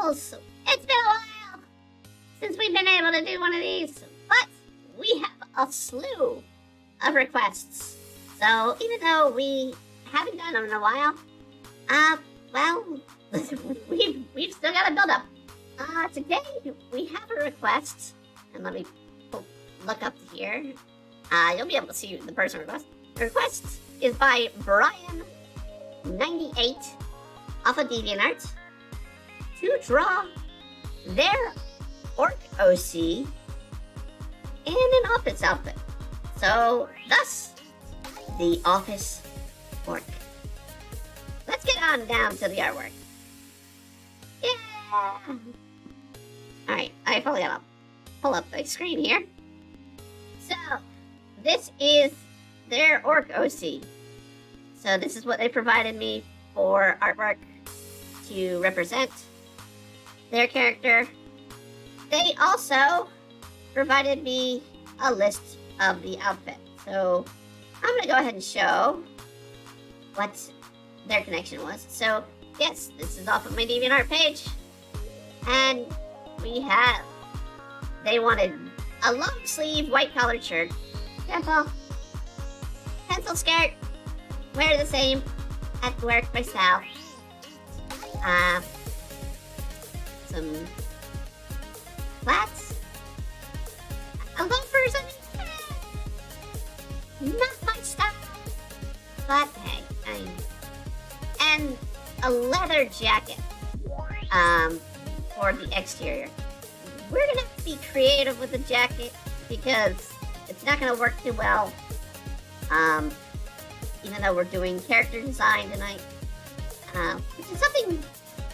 Doodles! It's been a while since we've been able to do one of these, but we have a slew of requests. So even though we haven't done them in a while, well, we've still got a build up. Today we have a request, and let me look up here. You'll be able to see the person request. The request is by Brian98 off of DeviantArt to draw their orc OC in an office outfit. So, thus, the office orc. Let's get on down to the artwork. Yeah! Alright, I probably gotta pull up the screen here. So, this is their orc OC. So this is what they provided me for artwork to represent their character. They also provided me a list of the outfit. So I'm going to go ahead and show what their connection was. So yes, this is off of my DeviantArt page. And they wanted a long sleeve white collared shirt. Simple. Pencil skirt. Wear the same at work myself. Some flats. Loafers, not my style. But hey, and a leather jacket. For the exterior. We're gonna have to be creative with the jacket because it's not gonna work too well. Even though we're doing character design tonight, which is something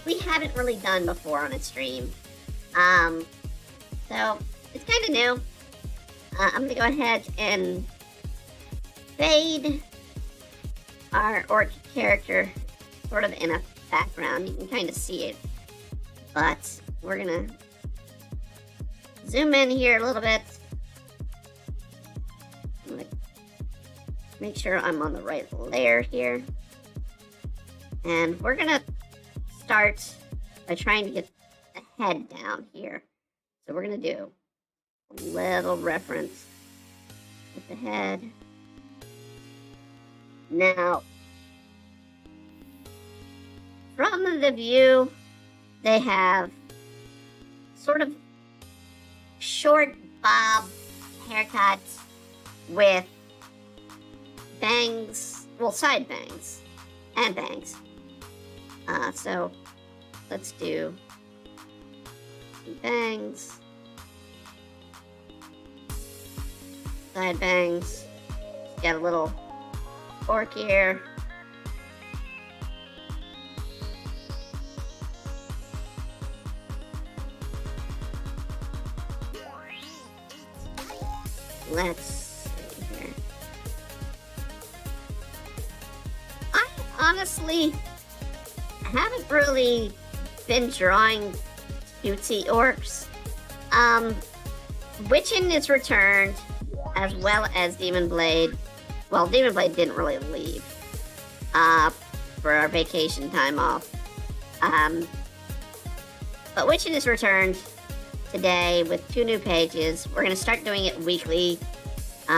we haven't really done before on a stream. So it's kind of new. I'm gonna go ahead and fade our orc character sort of in a background. You can kind of see it, but we're gonna zoom in here a little bit. I'm gonna make sure I'm on the right layer here. And we're gonna start by trying to get the head down here. So we're gonna do a little reference with the head. Now, from the view, they have sort of short bob haircuts with bangs, well, side bangs and bangs. So let's do some bangs, side bangs. Got a little fork here. Let's see here. I honestly haven't really been drawing cutesy orcs. Witchin is returned, as well as Demon Blade. Well, Demon Blade didn't really leave for our vacation time off. But Witchin is returned today with 2 new pages. We're going to start doing it weekly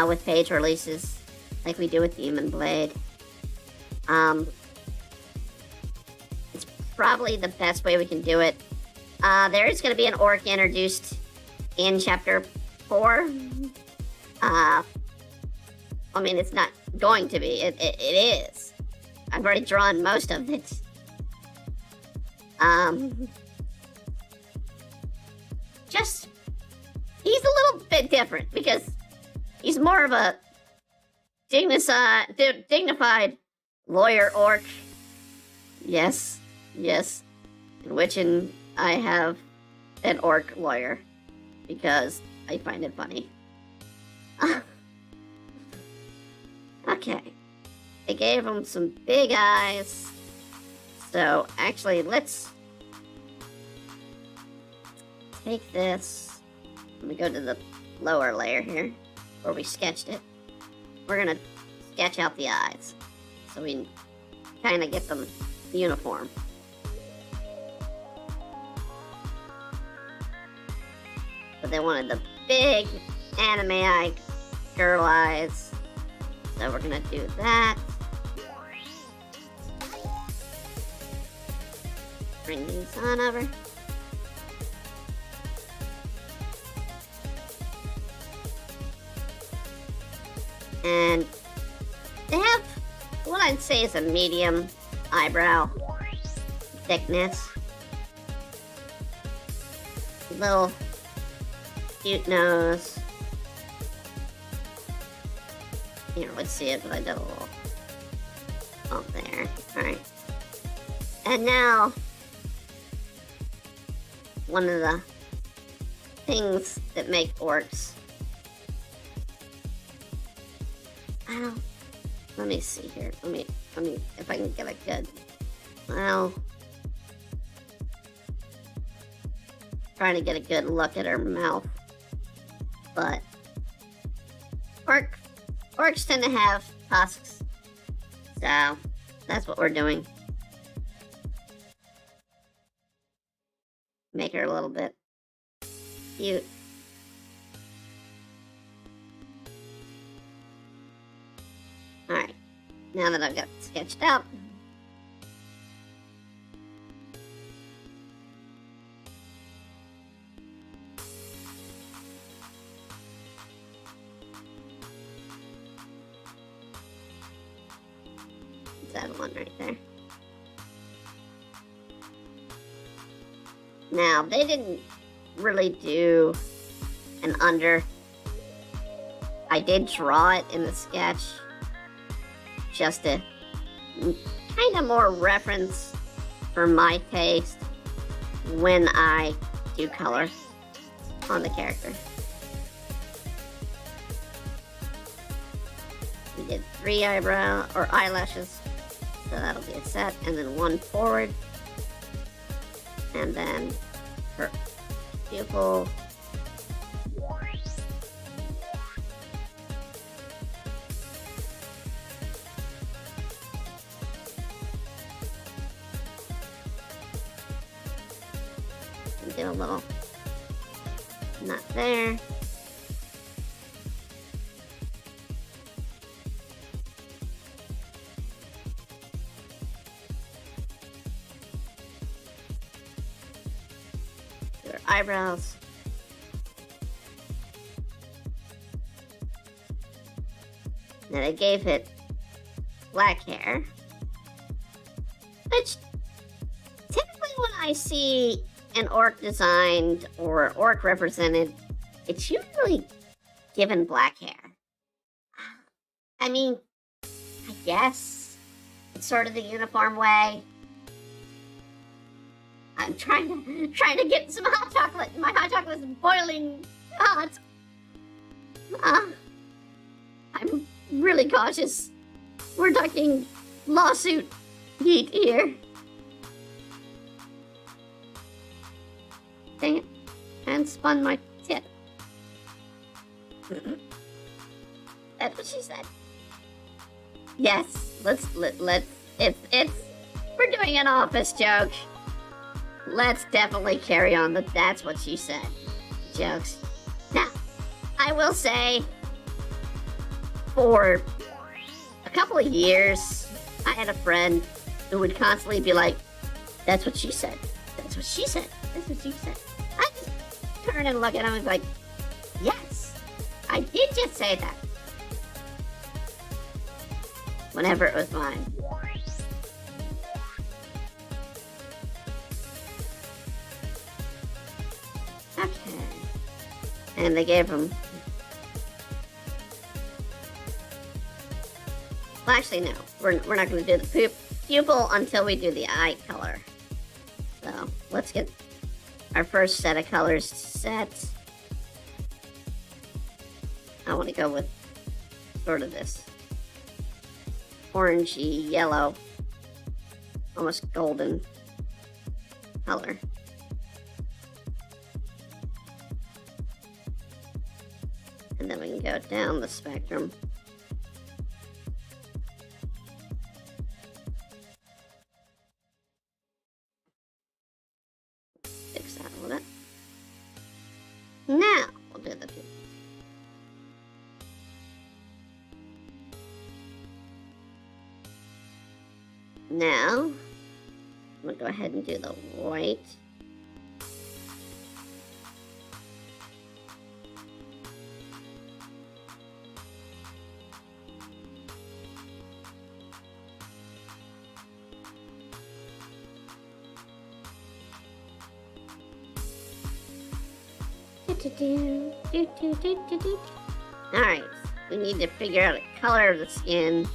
with page releases like we do with Demon Blade. It's probably the best way we can do it. There is going to be an orc introduced in chapter 4. I mean, it's not going to be. It is. I've already drawn most of it. Just, he's a little bit different because he's more of a dignified lawyer orc. Yes. In which I have an orc lawyer because I find it funny. Okay. I gave him some big eyes. So, actually, let's take this. Let me go to the lower layer here, where we sketched it. We're gonna sketch out the eyes, so we kind of get them uniform. they wanted the big anime eye, girl eyes. So we're gonna do that. Bring these on over. And they have what I'd say is a medium eyebrow thickness. Little cute nose. You can't really see it, but I did a little bump there. Alright. And now, one of the things that make orcs. Let me see here. Let me, if I can get a good, well, trying to get a good look at her mouth. But orcs tend to have tusks, so that's what we're doing. Make her a little bit cute. Alright, now that I've got it sketched out, that one right there. Now, they didn't really do an under. I did draw it in the sketch, just to kind of more reference for my taste when I do color on the character. We did 3 eyebrow or eyelashes, so that'll be a set, and then 1 forward, and then her pupil. Do a little knot there. Do her eyebrows. Then I gave it black hair, which typically when I see an orc designed or orc represented, it's usually given black hair. I mean, I guess it's sort of the uniform way. I'm trying to get some hot chocolate. My hot chocolate is boiling hot. I'm really cautious. We're talking lawsuit heat here. Dang it, and spun my tip. That's what she said. Yes, let's, it's, we're doing an office joke. Let's definitely carry on the that's what she said jokes. Now, I will say, for a couple of years, I had a friend who would constantly be like, that's what she said. That's what she said. That's what she said. I just turn and look at him and be like, yes, I did just say that. Whenever it was mine. Okay. And they gave him... Well, actually, no. We're not going to do the pupil until we do the eye color. So, let's get our first set of colors set. I want to go with sort of this orangey yellow, almost golden color. And then we can go down the spectrum. Fix that a little bit. Now, Now, I'm gonna go ahead and do the white. Alright, we need to figure out the color of the skin.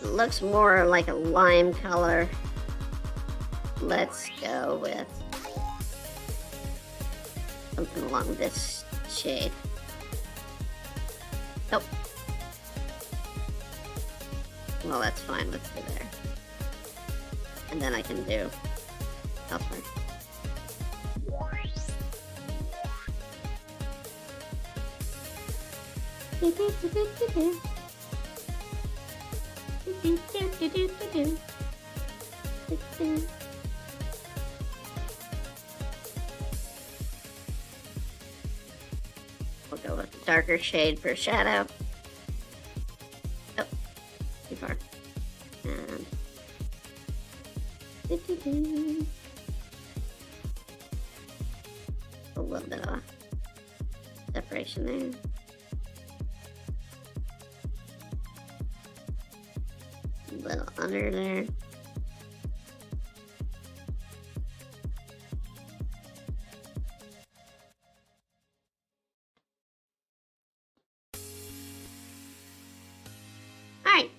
It looks more like a lime color. Let's go with something along this shade. Oh. Well, that's fine. Let's do there. And then I can do elsewhere. We'll go with a darker shade for shadow. Oh, too far. And a little bit of separation there. A little under there. Alright,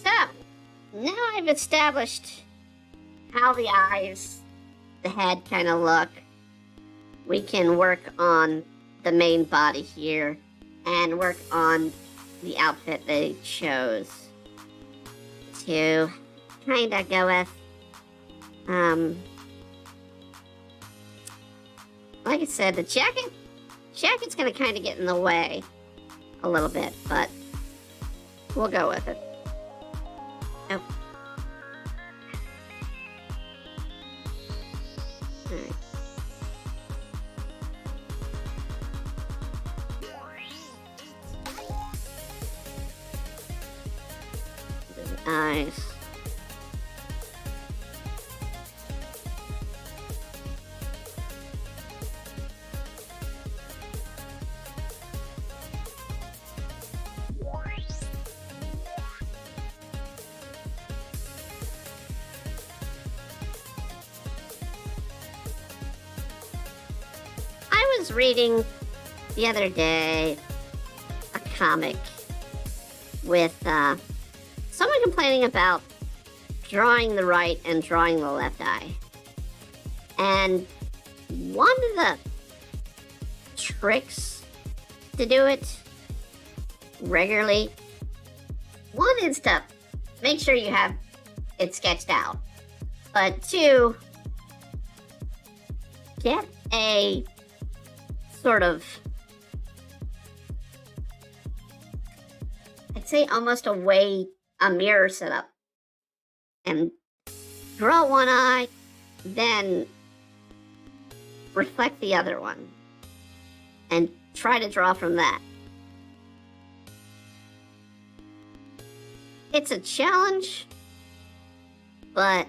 so now I've established how the eyes, the head kind of look. We can work on the main body here and work on the outfit they chose to kind of go with. Like I said, the jacket's going to kind of get in the way a little bit, but we'll go with it. Oh. Alright. The eyes. I was reading the other day a comic with someone complaining about drawing the right and drawing the left eye. And one of the tricks to do it regularly, one is to make sure you have it sketched out. But two, get a sort of, I'd say almost a mirror setup, and draw one eye, then reflect the other one, and try to draw from that. It's a challenge, but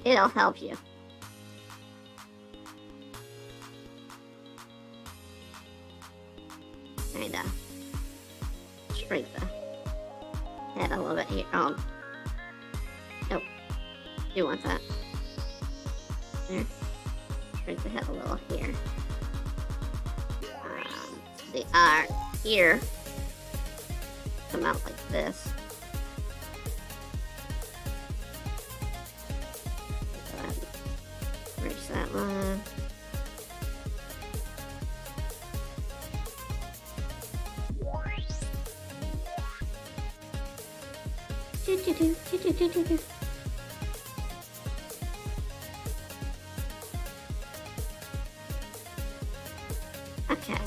it'll help you. Kind of shrink the head a little bit here. Oh, nope. Do want that. There. Shrink the head a little here. The ear come out like this. Go ahead and erase that one. Okay.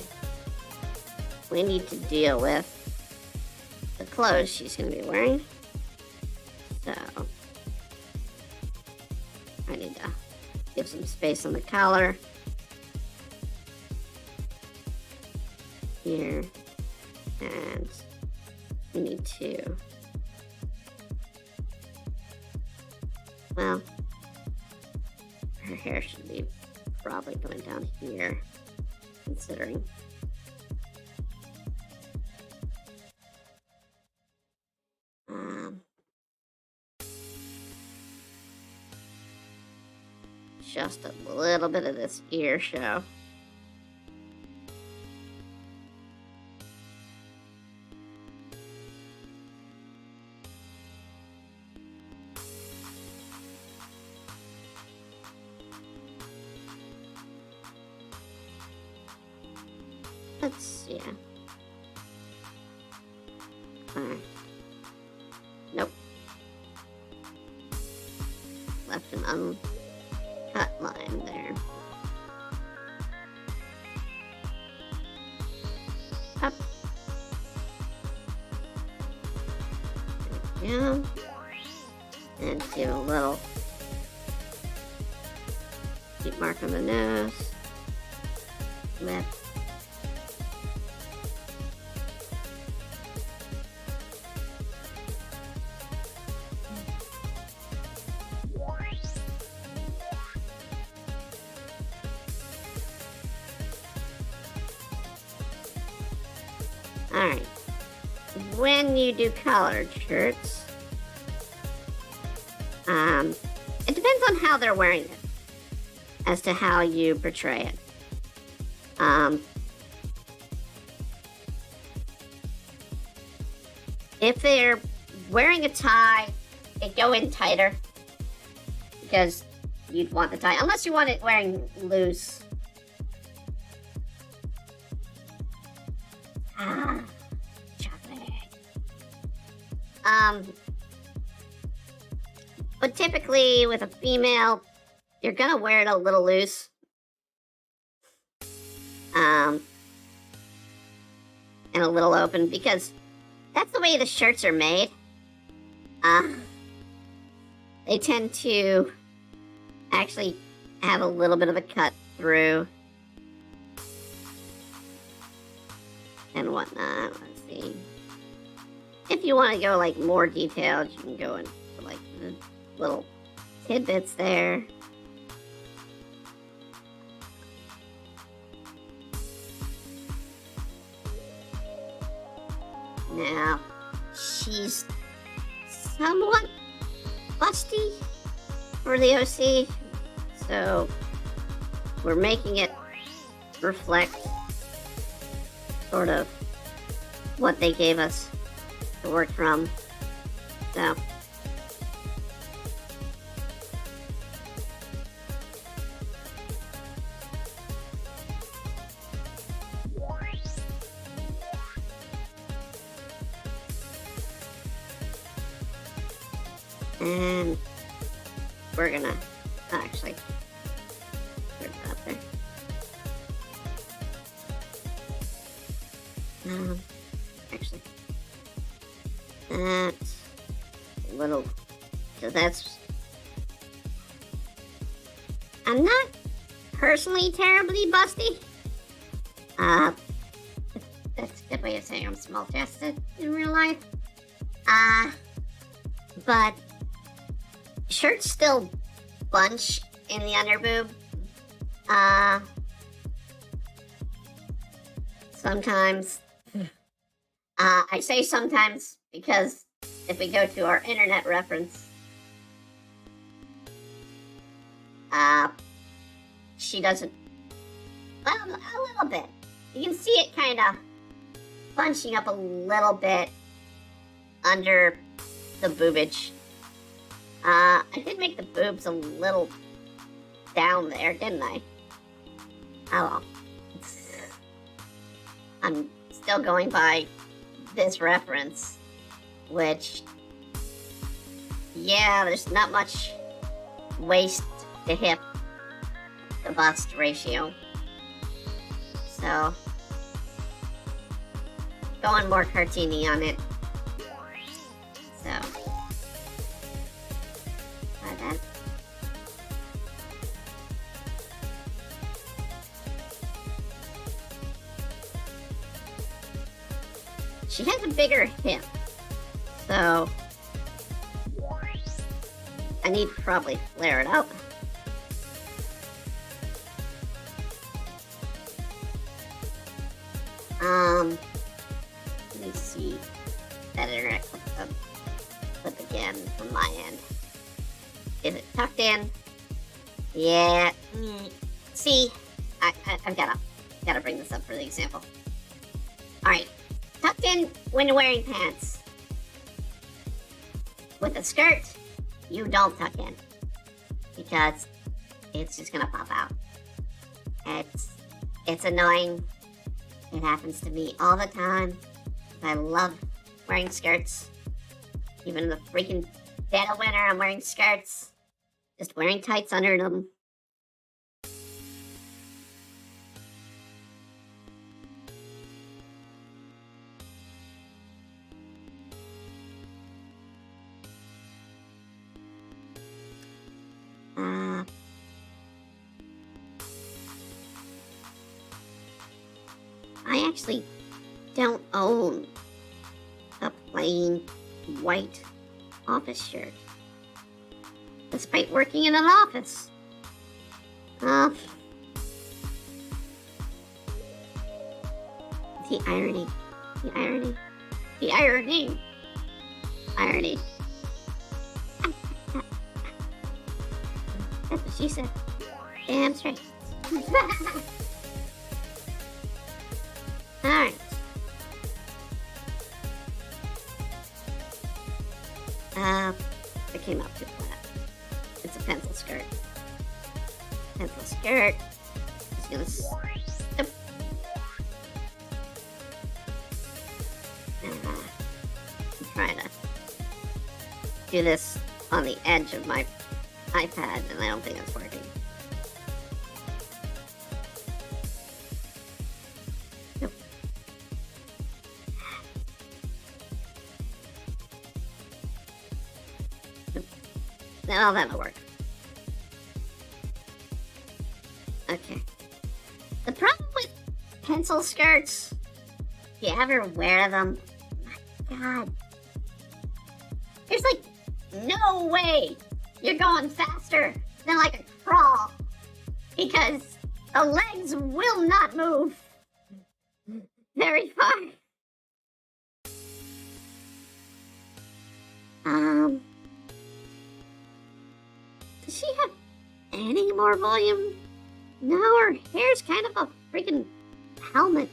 We need to deal with the clothes she's going to be wearing. So, I need to give some space on the collar. here. And we need to, well, her hair should be probably going down here, considering. Just a little bit of this ear show. Yeah. Alright. Nope. Left an uncut line there. Up. There we go. And do a little deep mark on the nose. Lip. Alright, when you do collared shirts, it depends on how they're wearing it as to how you portray it. If they're wearing a tie, it go in tighter because you'd want the tie, unless you want it wearing loose. Chocolate. But typically with a female, you're gonna wear it a little loose. And a little open because that's the way the shirts are made. They tend to actually have a little bit of a cut through. And whatnot. Let's see. If you want to go like more detailed, you can go into like the little tidbits there. Now, she's somewhat busty for the OC, so we're making it reflect sort of what they gave us to work from. So and we're gonna actually put it up there. Actually, that's a little, so that's, I'm not personally terribly busty. That's a good way of saying I'm small-chested in real life. But shirts still bunch in the underboob. Sometimes. I say sometimes because if we go to our internet reference, she doesn't, well, a little bit. You can see it kind of bunching up a little bit under the boobage. I did make the boobs a little down there, didn't I? Oh well. I'm still going by this reference, which, yeah, there's not much waist to hip to bust ratio. So, going more cartoony on it. So, try that. she has a bigger hip. So I need to probably flare it out. Let me see. Editor, I clip again from my end. Is it tucked in? Yeah. See, I've gotta bring this up for the example. All right, tucked in when wearing pants. With a skirt, you don't tuck in because it's just gonna pop out. It's annoying. It happens to me all the time. I love wearing skirts. Even in the freaking dead of winter, I'm wearing skirts. Just wearing tights under them. I actually don't own a plain white office shirt, despite working in an office. The irony. That's what she said. Damn straight. Alright. It came out too flat. It's a pencil skirt. Pencil skirt. Just gonna step. I'm trying to do this on the edge of my iPad, and I don't think it's working. Nope. Now that'll work. Okay. The problem with pencil skirts, if you ever wear them, my God, there's like no way you're going faster than like a crawl because the legs will not move very far. Does she have any more volume? No, her hair's kind of a freaking helmet.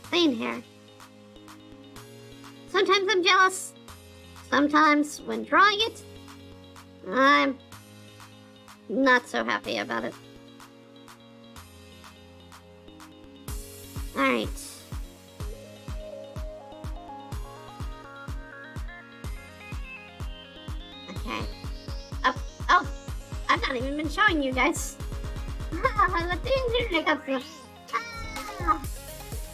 Plain hair. Sometimes I'm jealous. Sometimes when drawing it, I'm not so happy about it. Alright. Okay. Oh, I've not even been showing you guys. The things internet comes from.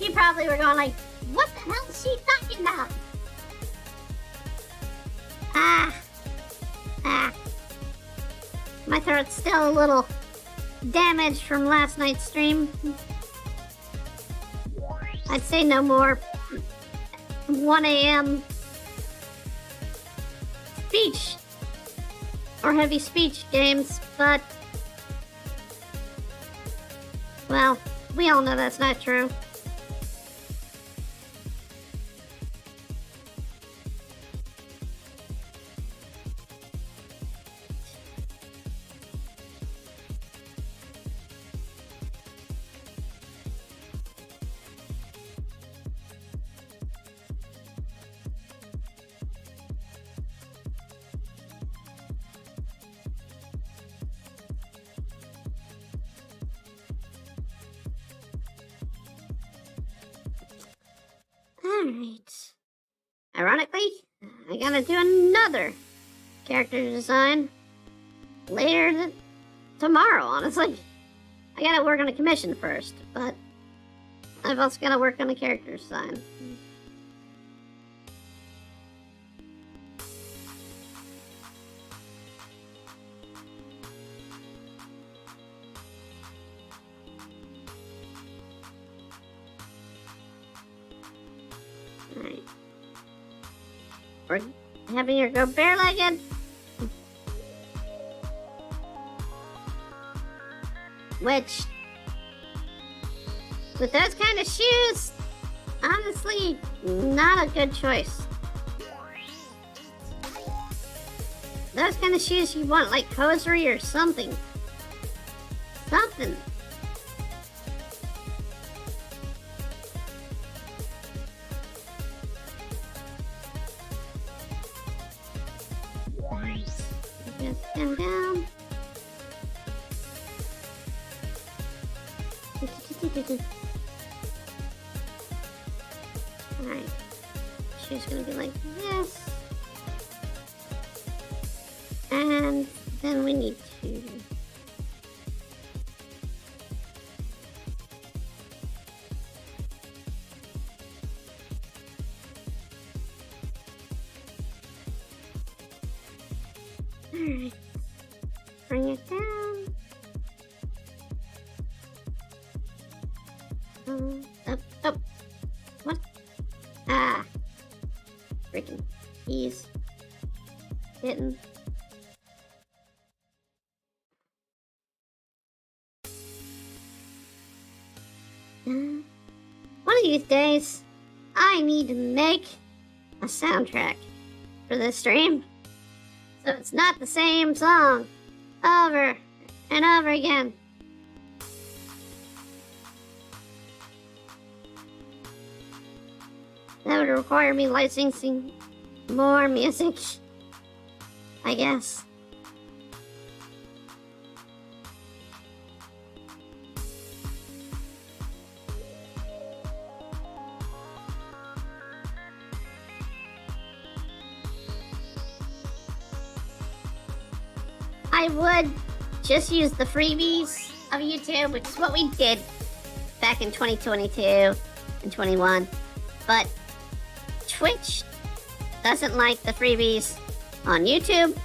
You probably were going like, what the hell is she talking about? My throat's still a little damaged from last night's stream. I'd say no more 1 a.m. speech or heavy speech games, but well, we all know that's not true. Alright. Ironically, I gotta do another character design later tomorrow, honestly. I gotta work on a commission first, but I've also gotta work on a character design. having her go bare-legged. Which, with those kind of shoes, honestly, not a good choice. Those kind of shoes you want like hosiery or something. Something. Just stand down. Alright. She's gonna be like this. And then we need to alright. Bring it down. Up. What? Ah. Freaking keys. Hitting. One of these days, I need to make a soundtrack for this stream. So it's not the same song over and over again. That would require me licensing more music, I guess. I would just use the freebies of YouTube, which is what we did back in 2022 and 21. But Twitch doesn't like the freebies on YouTube,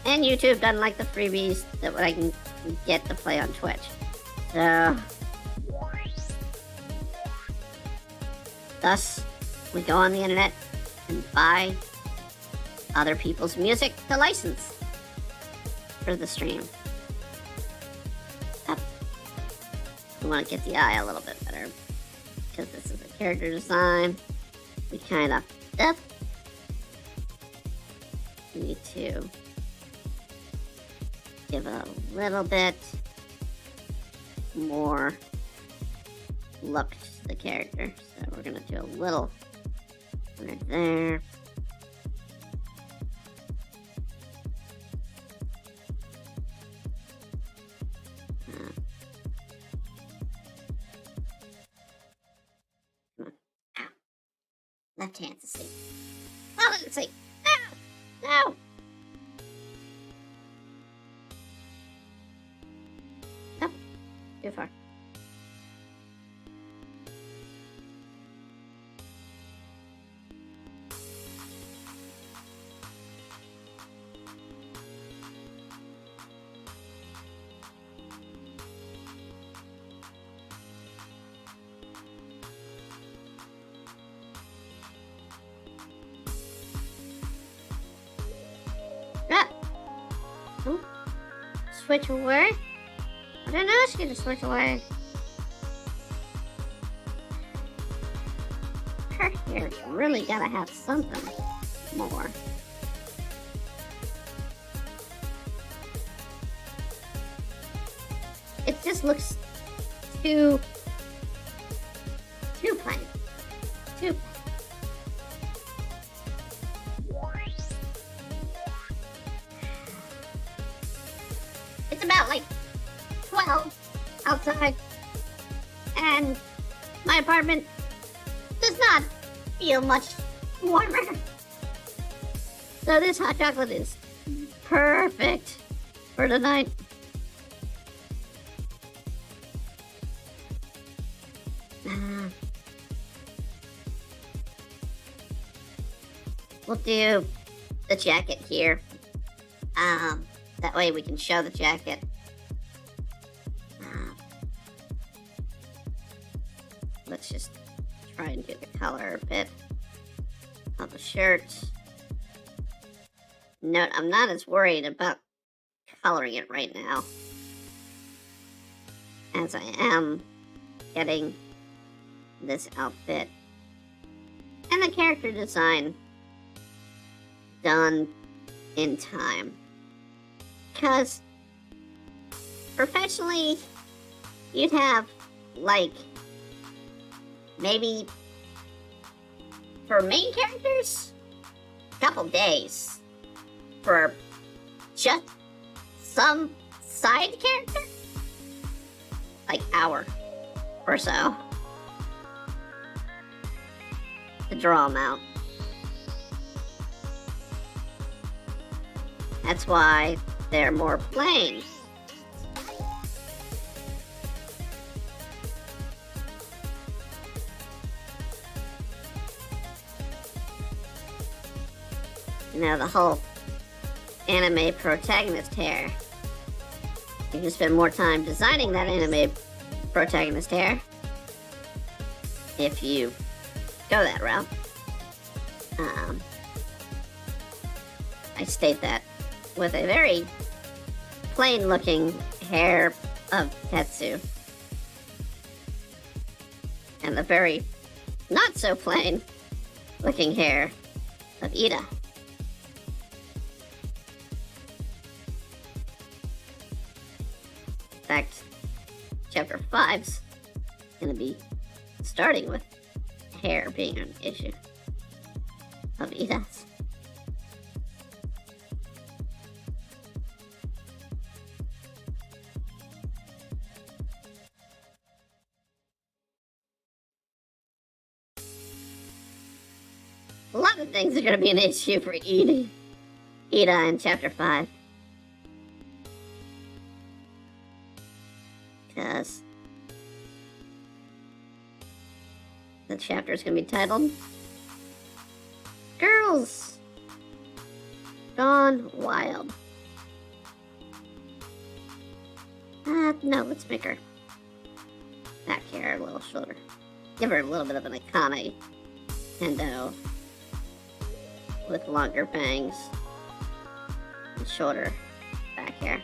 and YouTube doesn't like the freebies that I can get to play on Twitch. So, thus, we go on the internet and buy other people's music to license for the stream. Up. We want to get the eye a little bit better because this is a character design. We kind of up. We need to give a little bit more look to the character. So we're gonna do a little under there. Left hand's asleep. Oh, it's asleep. No! No! Oh, too far. Switch away? I didn't ask you to switch away. Her hair's really gotta have something more. It just looks too plain. Too plain. It's about like 12 outside, and my apartment does not feel much warmer. So this hot chocolate is perfect for tonight. We'll do the jacket here. That way we can show the jacket. Let's just try and do the color a bit of the shirt. Note, I'm not as worried about coloring it right now as I am getting this outfit and the character design done in time. Because professionally, you'd have, like, maybe for main characters, a couple days. For just some side character, like hour or so to draw them out. That's why they're more plain. Now the whole anime protagonist hair. You can spend more time designing that anime protagonist hair if you go that route. I state that with a very plain looking hair of Tetsu and the very not so plain looking hair of Ida. In fact, chapter 5's gonna be starting with hair being an issue of Ida's. A lot of things are gonna be an issue for Ida in chapter 5. Because the chapter is going to be titled Girls Gone Wild. No, let's make her back hair a little shorter. Give her a little bit of an Akane Hendo with longer bangs and shorter back hair.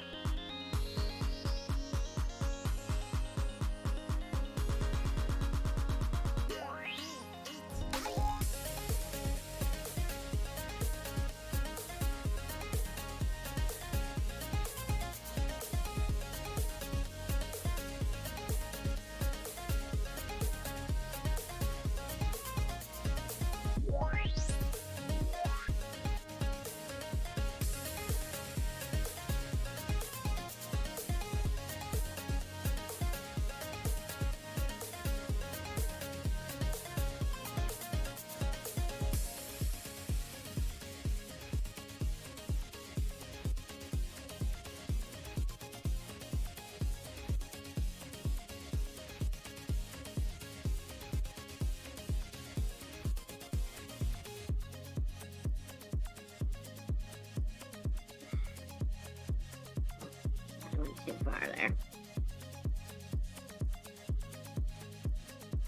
Too far there.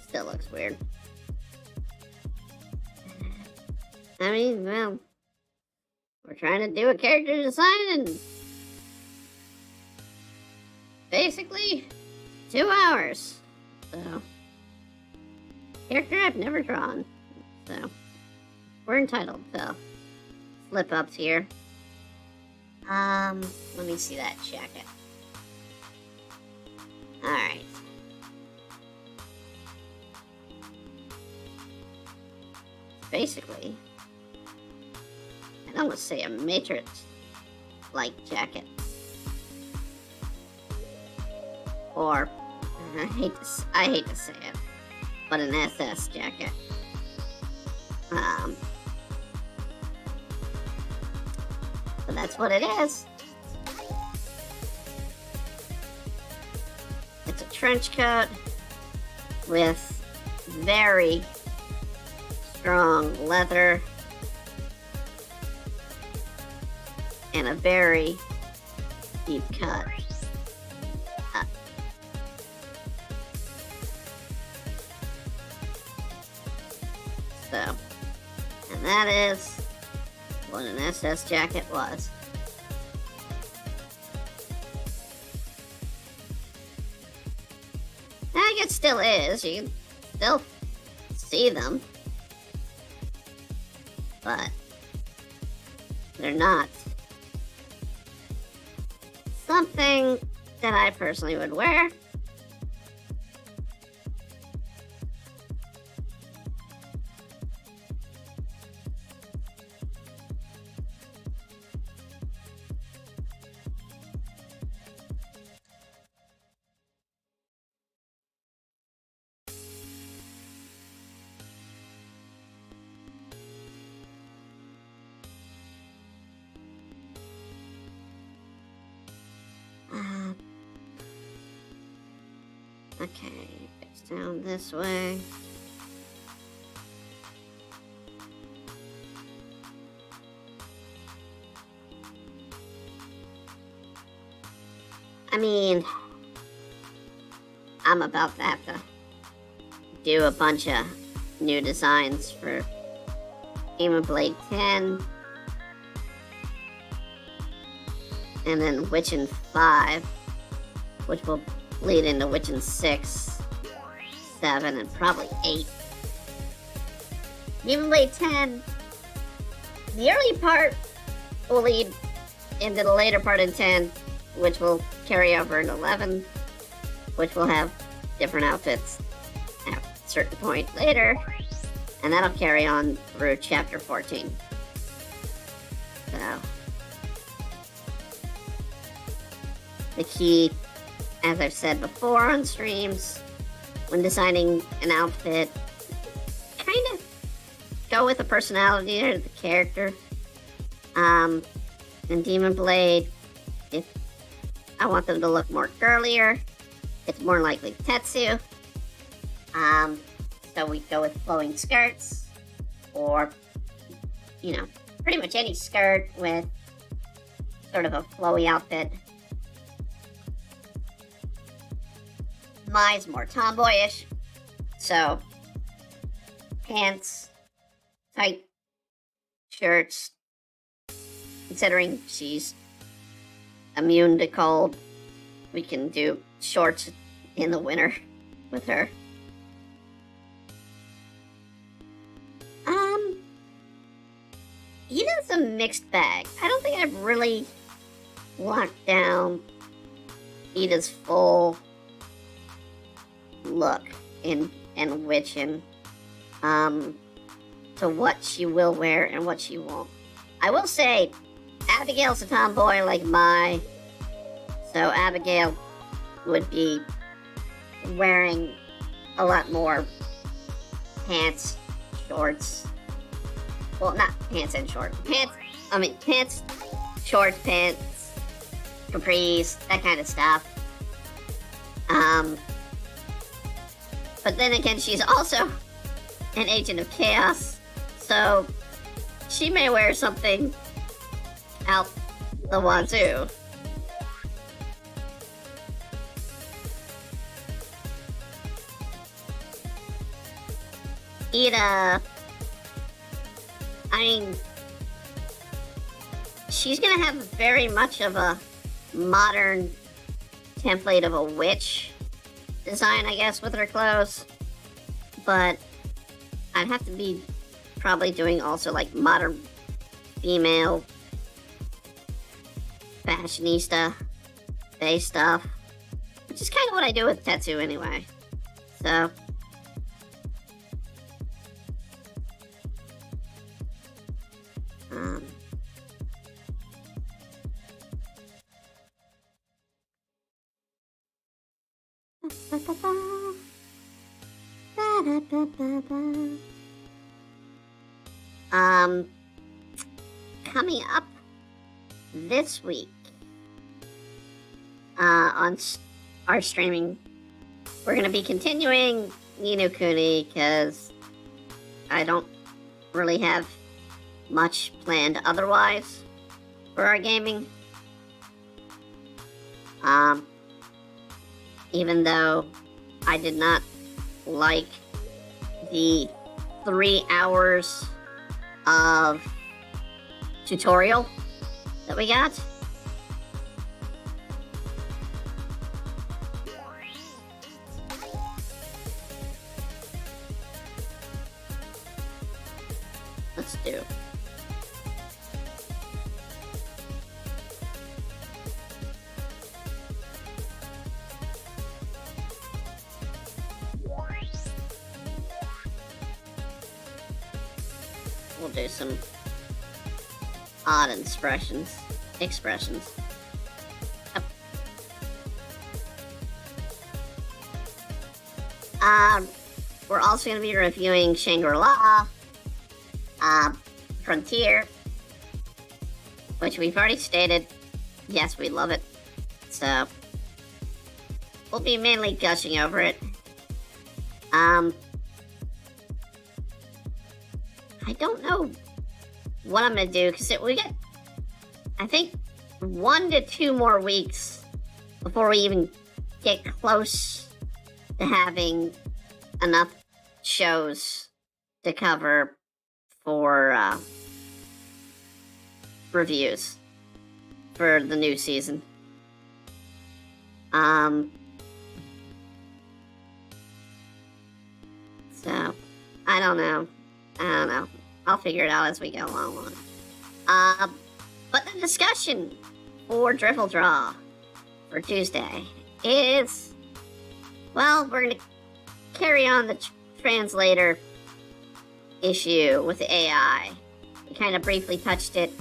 Still looks weird. I mean, well, we're trying to do a character design in basically 2 hours. So, character I've never drawn. So, we're entitled to slip ups here. Let me see that jacket. Alright. Basically, I'd almost say a Matrix-like jacket. Or, I hate to say it, but an SS jacket. But that's what it is. It's a trench coat with very strong leather and a very deep cut. So, and that is what an SS jacket was. I guess it still is. You can still see them. But they're not something that I personally would wear. Okay, it's down this way. I mean, I'm about to have to do a bunch of new designs for Demon Blade 10. And then Witchin' 5, which will lead into Witchin' 6, 7, and probably 8. Demon Blade 10, the early part will lead into the later part in 10, which will carry over into 11, which will have different outfits at a certain point later, and that'll carry on through chapter 14. So, the key, as I've said before on streams, when designing an outfit, kind of go with the personality of the character. In Demon Blade, if I want them to look more girlier, it's more likely Tetsu. So we go with flowing skirts, or, you know, pretty much any skirt with sort of a flowy outfit. Mai's more tomboyish, so pants, tight shirts, considering she's immune to cold, we can do shorts in the winter with her. Ida's a mixed bag. I don't think I've really locked down Ida's full look in Witchin', to what she will wear and what she won't. I will say, Abigail's a tomboy like Mai, so Abigail would be wearing a lot more pants, shorts. Well, not pants and shorts. Pants, shorts, pants, capris, that kind of stuff. But then again, she's also an agent of chaos, so she may wear something out the wazoo. Ida, I mean, she's gonna have very much of a modern template of a witch design, I guess, with her clothes, but I'd have to be probably doing also like modern female fashionista bay stuff, which is kind of what I do with Tetsu anyway. So coming up this week on our streaming, we're going to be continuing Ni no Kuni because I don't really have much planned otherwise for our gaming. Even though I did not like the 3 hours of tutorial that we got. Let's do. We'll do some odd expressions. Yep. We're also going to be reviewing Shangri-La, Frontier, which we've already stated, yes, we love it. So, we'll be mainly gushing over it. I don't know what I'm gonna do, because we get, I think, 1 to 2 more weeks before we even get close to having enough shows to cover for reviews for the new season. So, I don't know. I'll figure it out as we go along. But the discussion for Driffle Draw for Tuesday is, well, we're going to carry on the translator issue with the AI. We kind of briefly touched it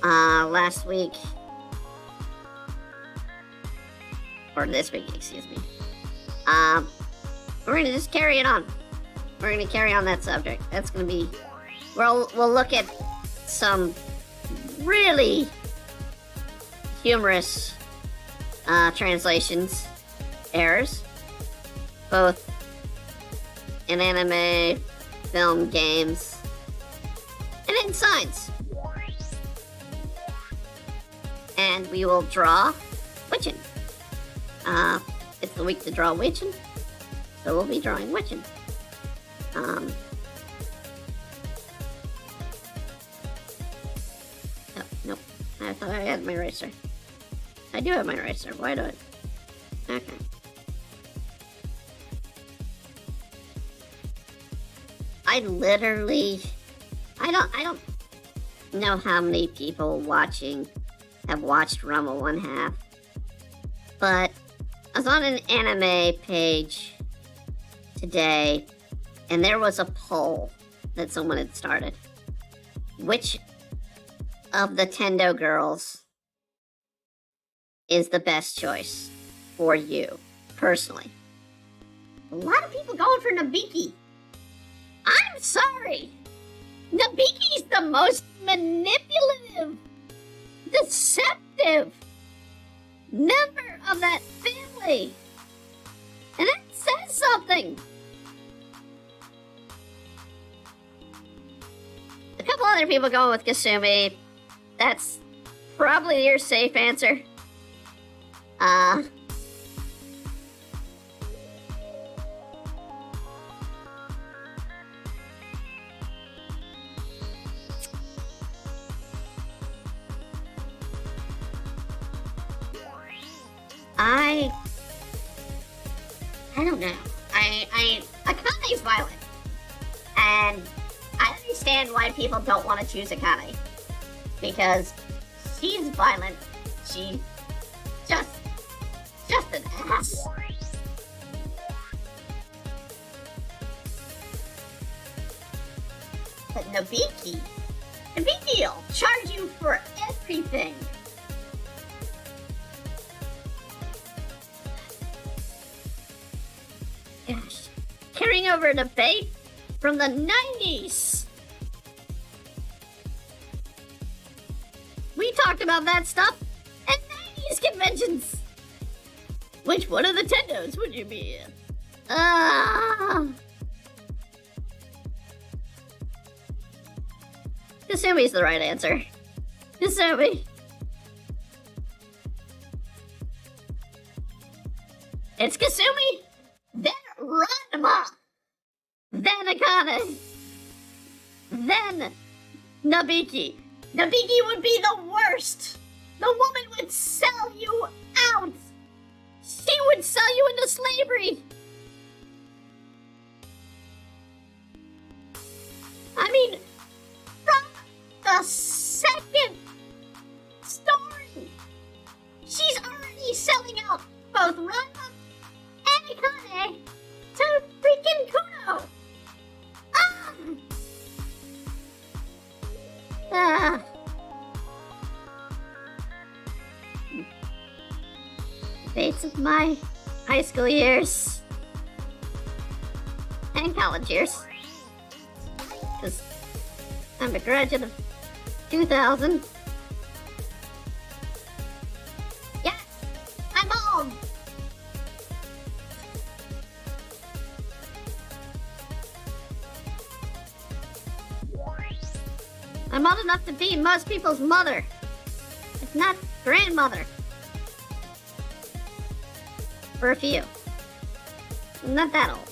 last week. Or this week, excuse me. We're going to just carry it on. We're going to carry on that subject. That's going to be... We'll look at some really humorous translations, errors, both in anime, film, games, and in science. And we will draw Witchin. It's the week to draw Witchin, so we'll be drawing Witchin. Oh, nope. I thought I had my eraser. I do have my eraser. Why do I? Okay. I don't know how many people have watched Rumble 1/2, but I was on an anime page today, and there was a poll that someone had started. Which of the Tendo girls is the best choice for you, personally? A lot of people going for Nabiki. I'm sorry. Nabiki's the most manipulative, deceptive member of that family. And that says something. A couple other people going with Kasumi. That's probably your safe answer. I don't know. Akane's violent. And I understand why people don't want to choose Akane. Because she's violent. She's just an ass. But Nabiki'll charge you for everything. Gosh, carrying over a debate from the 90s. We talked about that stuff at 90s conventions. Which one of the Tendos would you be in? Kasumi's the right answer. Kasumi. It's Kasumi, then Ranma, then Akane, then Nabiki, The biggie would be the worst. The woman would sell you out. She would sell you into slavery. I mean, from the second story, she's already selling out both Ranma and Akane to freaking Kuno. Dates of my high school years and college years, because I'm a graduate of 2000. Yes, I'm old. I'm old enough to be most people's mother, if not grandmother. For a few. I'm not that old.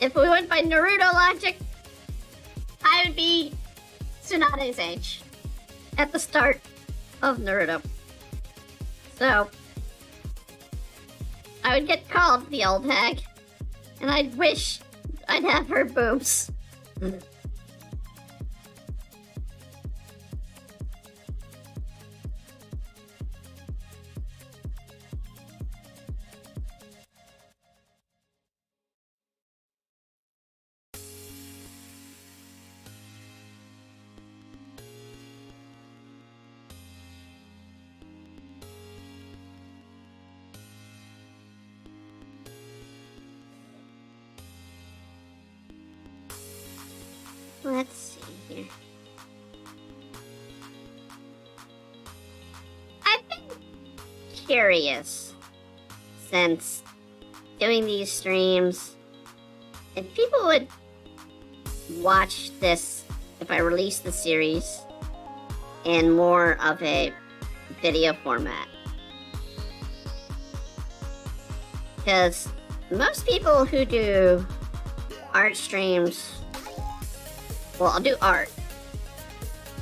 If we went by Naruto logic, I would be Tsunade's age at the start of Naruto. So, I would get called the old hag, and I'd wish I'd have her boobs. Let's see here. I've been curious since doing these streams if people would watch this, if I release the series in more of a video format. Because most people who do art streams, well, I'll do art.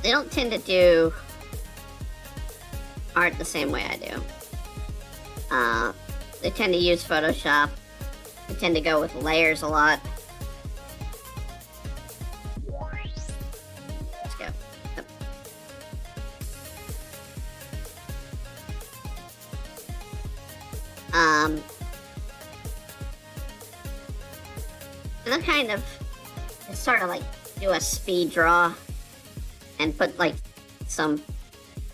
They don't tend to do art the same way I do. They tend to use Photoshop. They tend to go with layers a lot. Let's go. Yep. And I'm kind of, it's sort of like do a speed draw and put like some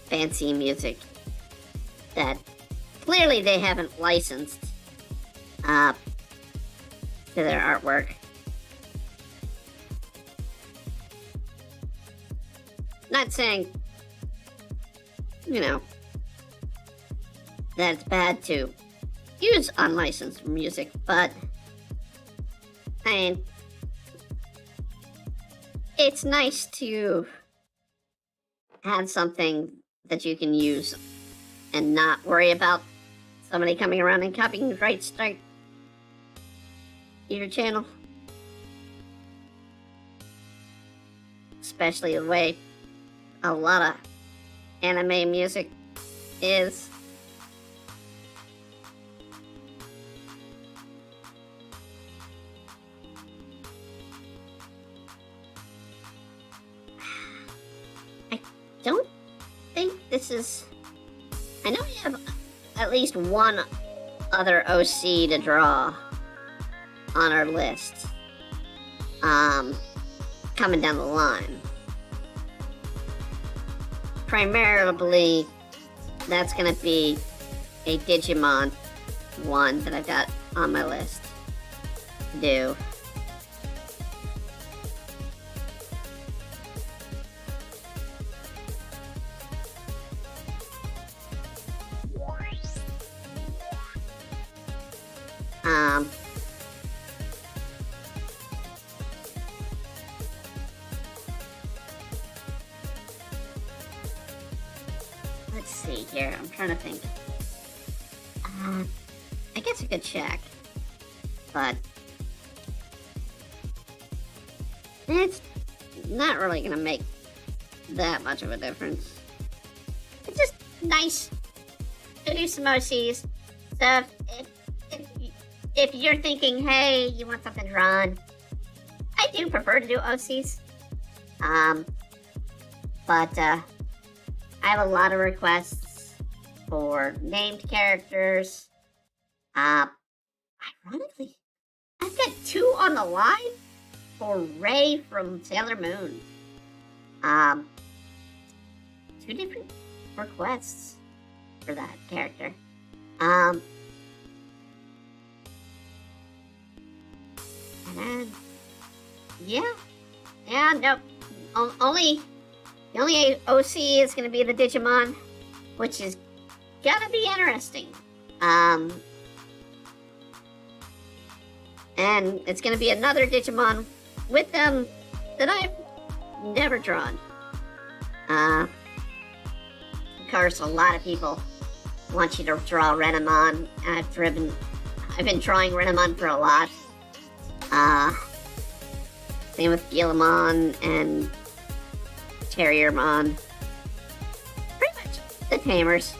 fancy music that clearly they haven't licensed to their artwork. Not saying, you know, that it's bad to use unlicensed music, but I mean, it's nice to have something that you can use and not worry about somebody coming around and copyright strike your channel. Especially the way a lot of anime music is. Don't think this is... I know we have at least one other OC to draw on our list. Coming down the line. Primarily, that's gonna be a Digimon one that I've got on my list to do. Let's see here. I'm trying to think. I guess I could check. but it's not really gonna make that much of a difference. It's just nice to do some OCs. So if you're thinking, hey, you want something drawn, I do prefer to do OCs. But I have a lot of requests for named characters. Ironically, I've got 2 on the line for Ray from Sailor Moon. 2 different requests for that character. And then, nope. The only OC is going to be the Digimon, which is gonna be interesting. And it's going to be another Digimon with them that I've never drawn. Of course, a lot of people want you to draw Renamon. I've been drawing Renamon for a lot. Same with Gilamon and Terriermon. Pretty much the Tamers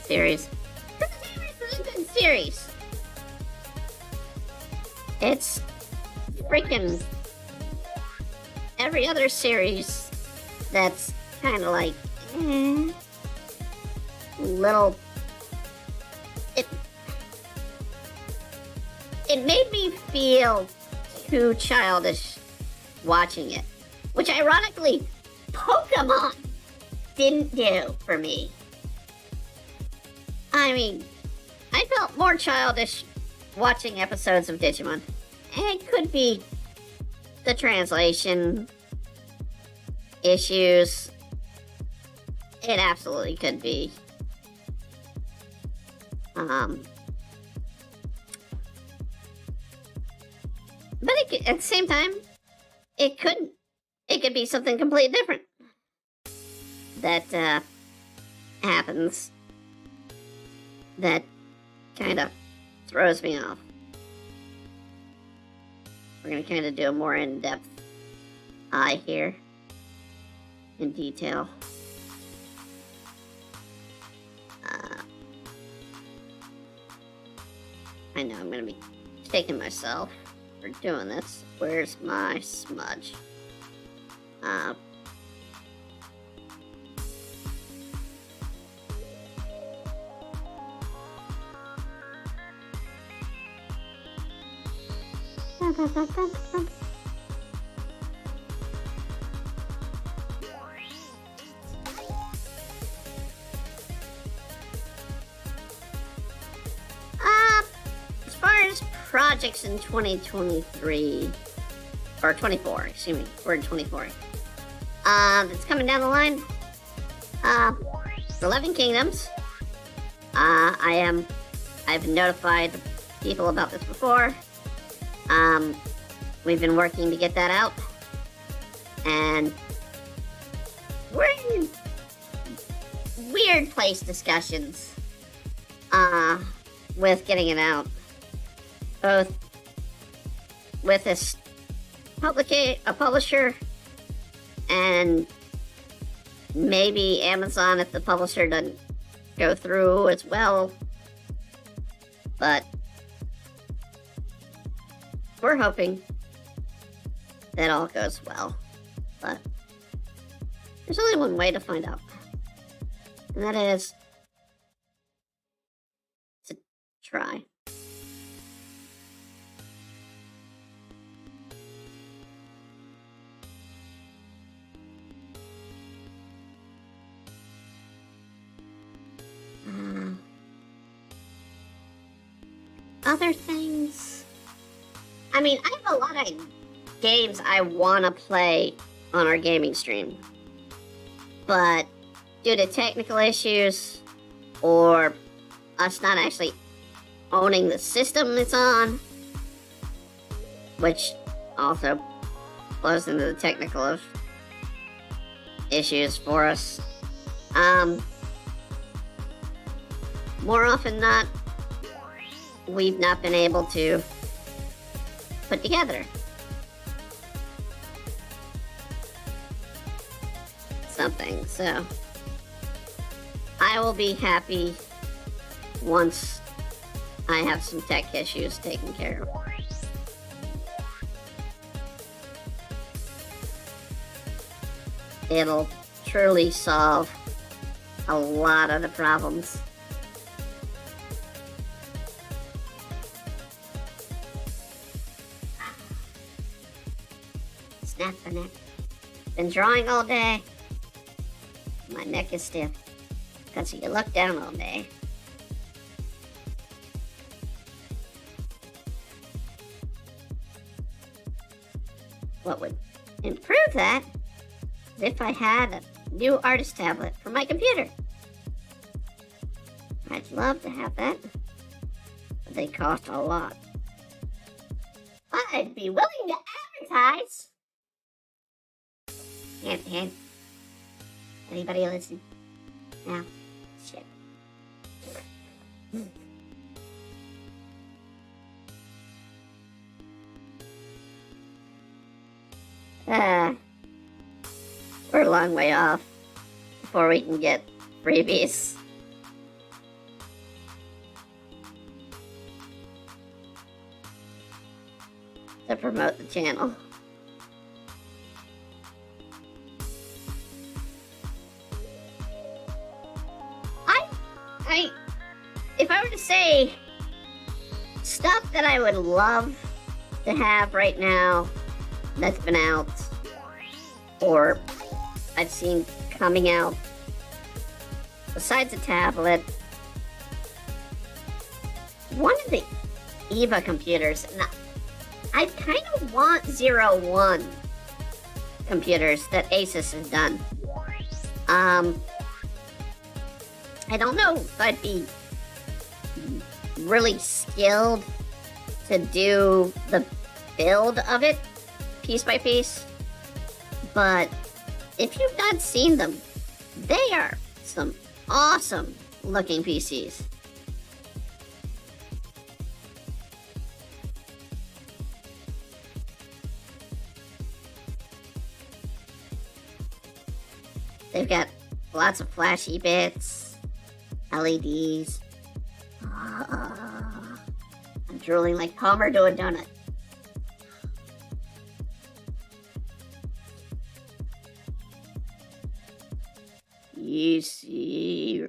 series. The Tamers is a good series. It's freaking every other series that's kind of like little. It made me feel too childish watching it, which ironically Pokemon didn't do for me. I mean, I felt more childish watching episodes of Digimon. It could be the translation issues. It absolutely could be. But at the same time, it could be something completely different that happens that kind of throws me off. We're going to kind of do a more in-depth eye here in detail. I know I'm going to be kicking myself for doing this. Where's my smudge? As far as projects in 2023, or 24, excuse me, we're in 24. That's coming down the line. 11 Kingdoms. I've notified people about this before. We've been working to get that out, and we're in weird place discussions, with getting it out, both with this a publisher, and maybe Amazon if the publisher doesn't go through as well, but we're hoping that all goes well, but there's only one way to find out, and that is to try. Other things, I mean, I have a lot of games I want to play on our gaming stream, but due to technical issues or us not actually owning the system it's on, which also flows into the technical issues for us, more often than not, we've not been able to put together. Something, so I will be happy once I have some tech issues taken care of. It'll truly solve a lot of the problems. Snap the neck. Been drawing all day. My neck is stiff because you look down all day. What would improve that is if I had a new artist tablet for my computer. I'd love to have that, but they cost a lot. I'd be willing to advertise. Hand. Anybody listen? No. Shit. We're a long way off before we can get freebies. To promote the channel. If I were to say stuff that I would love to have right now that's been out or I've seen coming out besides a tablet, one of the EVA computers, and I kind of want 01 computers that Asus has done. I don't know if I'd be really skilled to do the build of it piece by piece, but if you've not seen them, they are some awesome looking PCs. They've got lots of flashy bits, LEDs. I'm drooling like Palmer to a donut. You see.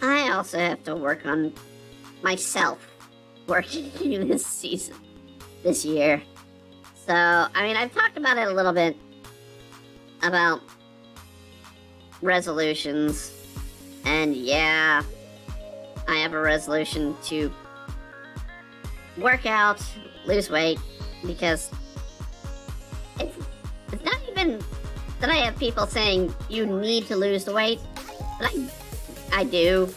I also have to work on myself working this year. So, I mean, I've talked about it a little bit about resolutions, and yeah, I have a resolution to work out, lose weight, because it's not even that I have people saying you need to lose the weight, but I do,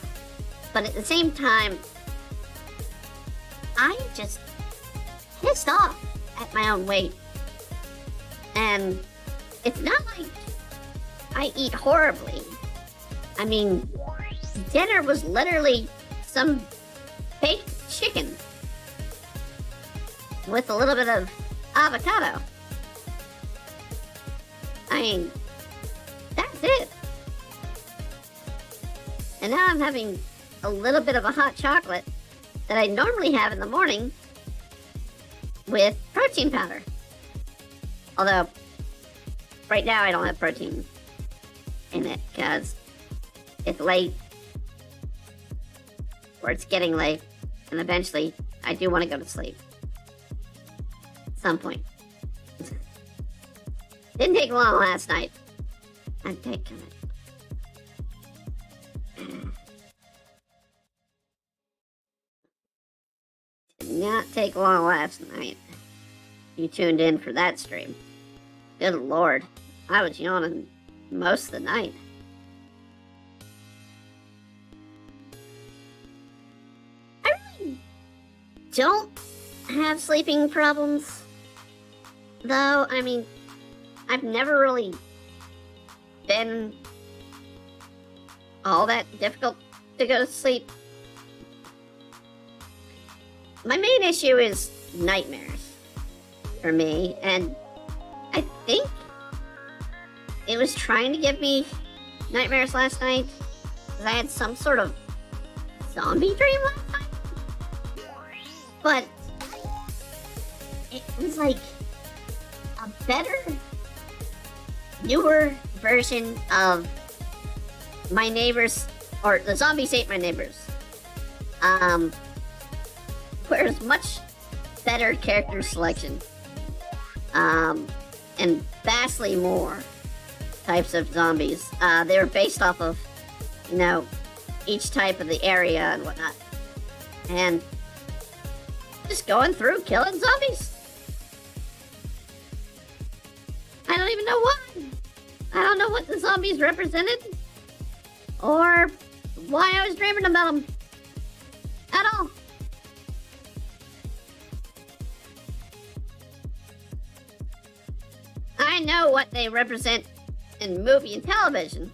but at the same time, I'm just pissed off at my own weight. And it's not like I eat horribly. I mean, dinner was literally some baked chicken with a little bit of avocado. I mean, that's it. And now I'm having a little bit of a hot chocolate that I normally have in the morning with protein powder. Although, right now I don't have protein in it because it's late, or it's getting late, and eventually I do want to go to sleep. At some point. Didn't take long last night. I'm taking it. Did not take long last night. You tuned in for that stream. Good lord, I was yawning most of the night. I don't have sleeping problems, though. I mean, I've never really been all that difficult to go to sleep. My main issue is nightmares for me, and I think it was trying to give me nightmares last night because I had some sort of zombie dream last night. But it was like a better, newer version of my neighbors, or the zombies ate my neighbors. Where there's much better character selection. And vastly more types of zombies. They were based off of, you know, each type of the area and whatnot. And just going through killing zombies. I don't even know why. I don't know what the zombies represented, or why I was dreaming about them at all. I know what they represent in movie and television.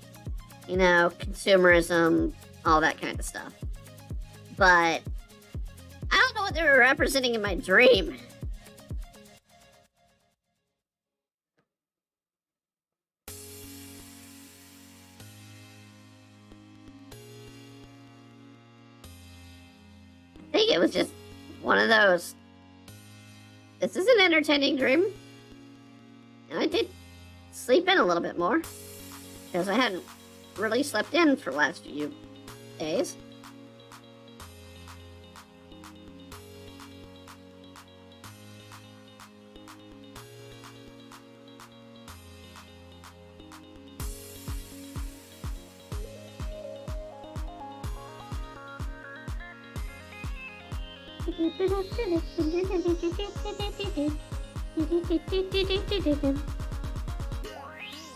You know, consumerism, all that kind of stuff. But I don't know what they were representing in my dream. I think it was just one of those. This is an entertaining dream. And I did sleep in a little bit more, because I hadn't really slept in for the last few days.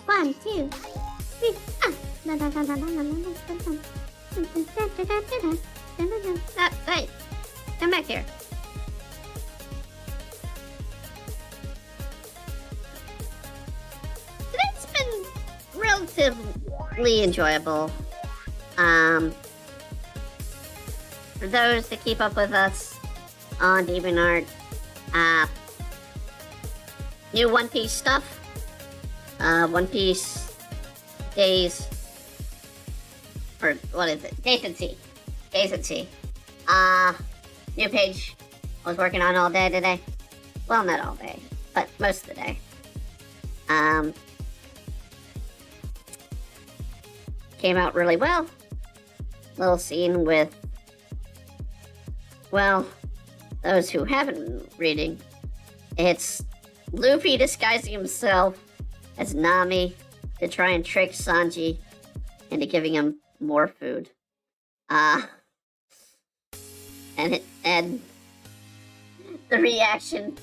One, two, three. Hey, come back here. Today's been relatively enjoyable. For those that keep up with us on DeviantArt, new One Piece stuff. One Piece Days, or what is it? Days at Sea. Days at Sea. New page I was working on all day today. Well, not all day, but most of the day. Came out really well. Little scene with, well, those who haven't been reading, it's Luffy disguising himself as Nami to try and trick Sanji into giving him more food. And the reaction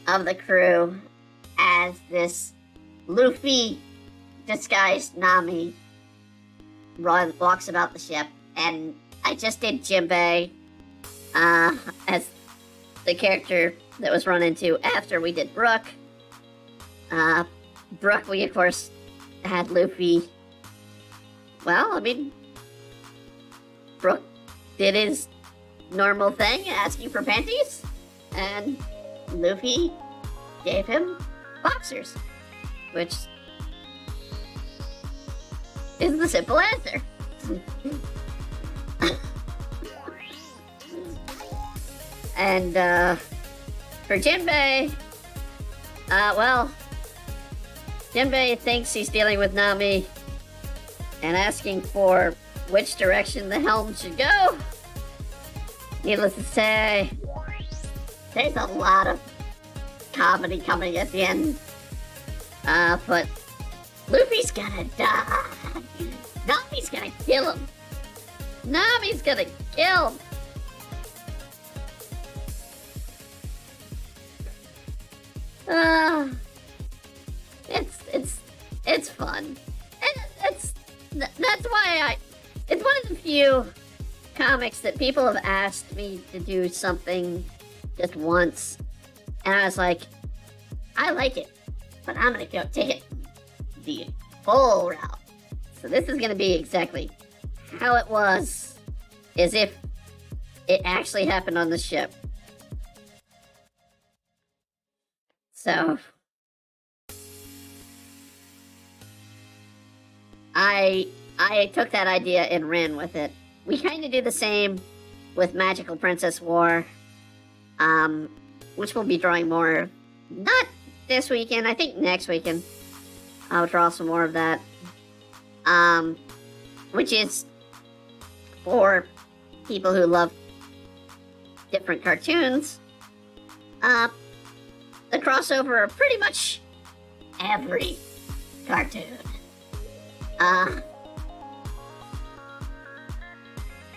of the crew as this Luffy disguised Nami walks about the ship. And I just did Jinbei as the character that was run into after we did Brook. Brook, we of course had Luffy. Well, I mean, Brook did his normal thing, asking for panties, and Luffy gave him boxers, which is the simple answer. And for Jinbei, well, Jinbei thinks he's dealing with Nami and asking for which direction the helm should go. Needless to say, there's a lot of comedy coming at the end. But Luffy's gonna die. Nami's gonna kill him. Nami's gonna kill him. It's fun. And that's why it's one of the few comics that people have asked me to do something just once, and I was like, I like it, but I'm gonna go take it the full route. So this is gonna be exactly how it was, as if it actually happened on the ship. So I took that idea and ran with it. We kind of do the same with Magical Princess War, which we'll be drawing more of. Not this weekend, I think next weekend I'll draw some more of that. Which is for people who love different cartoons. The crossover of pretty much every cartoon.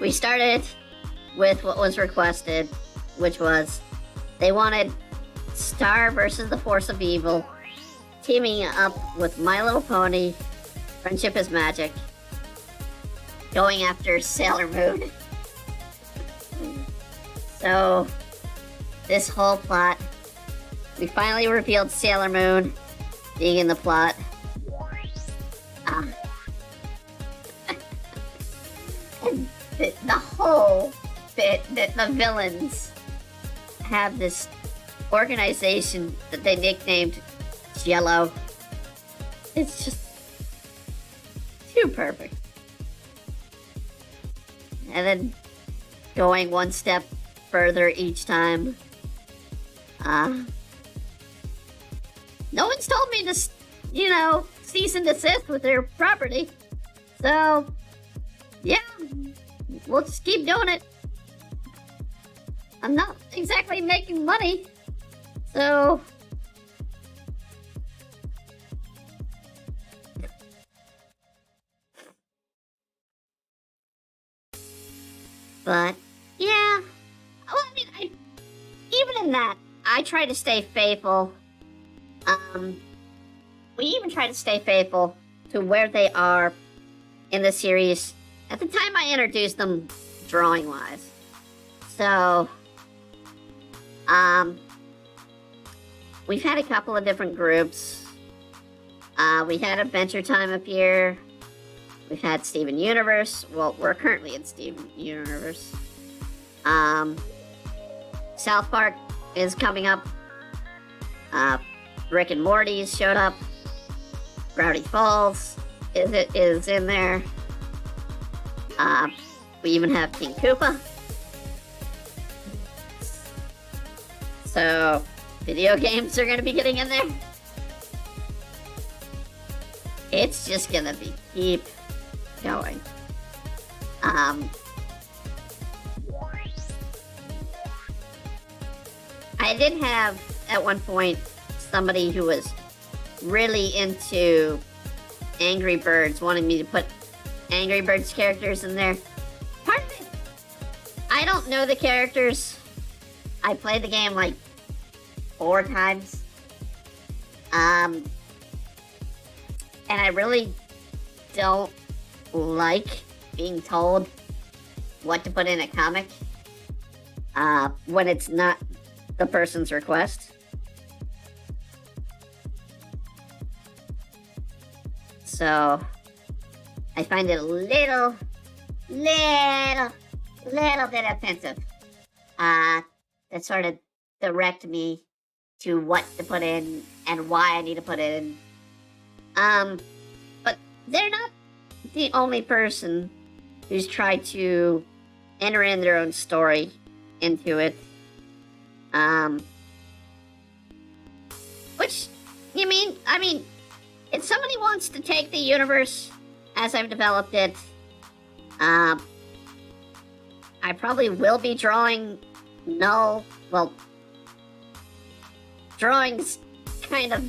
We started with what was requested, which was they wanted Star versus the Force of Evil, teaming up with My Little Pony, Friendship is Magic, going after Sailor Moon. So, this whole plot, we finally revealed Sailor Moon being in the plot. And the whole bit that the villains have this organization that they nicknamed Jello. It's just too perfect. And then going one step further each time. No one's told me to, cease and desist with their property. So, yeah, we'll just keep doing it. I'm not exactly making money, so... But, yeah, well, even in that, I try to stay faithful. We even try to stay faithful to where they are in the series at the time I introduced them drawing-wise. So, we've had a couple of different groups. We had Adventure Time appear. We've had Steven Universe. Well, we're currently in Steven Universe. South Park is coming up. Rick and Morty's showed up. Gravity Falls is in there. We even have King Koopa. So, video games are going to be getting in there. It's just going to be keep going. I did have, at one point, somebody who was really into Angry Birds, wanting me to put Angry Birds characters in there. Part of it, I don't know the characters. I played the game like 4 times. And I really don't like being told what to put in a comic when it's not the person's request. So I find it a little bit offensive to sort of direct me to what to put in and why I need to put it in. But they're not the only person who's tried to enter in their own story into it. Which, I mean, if somebody wants to take the universe as I've developed it, I probably will be drawing Null. Well, drawing's kind of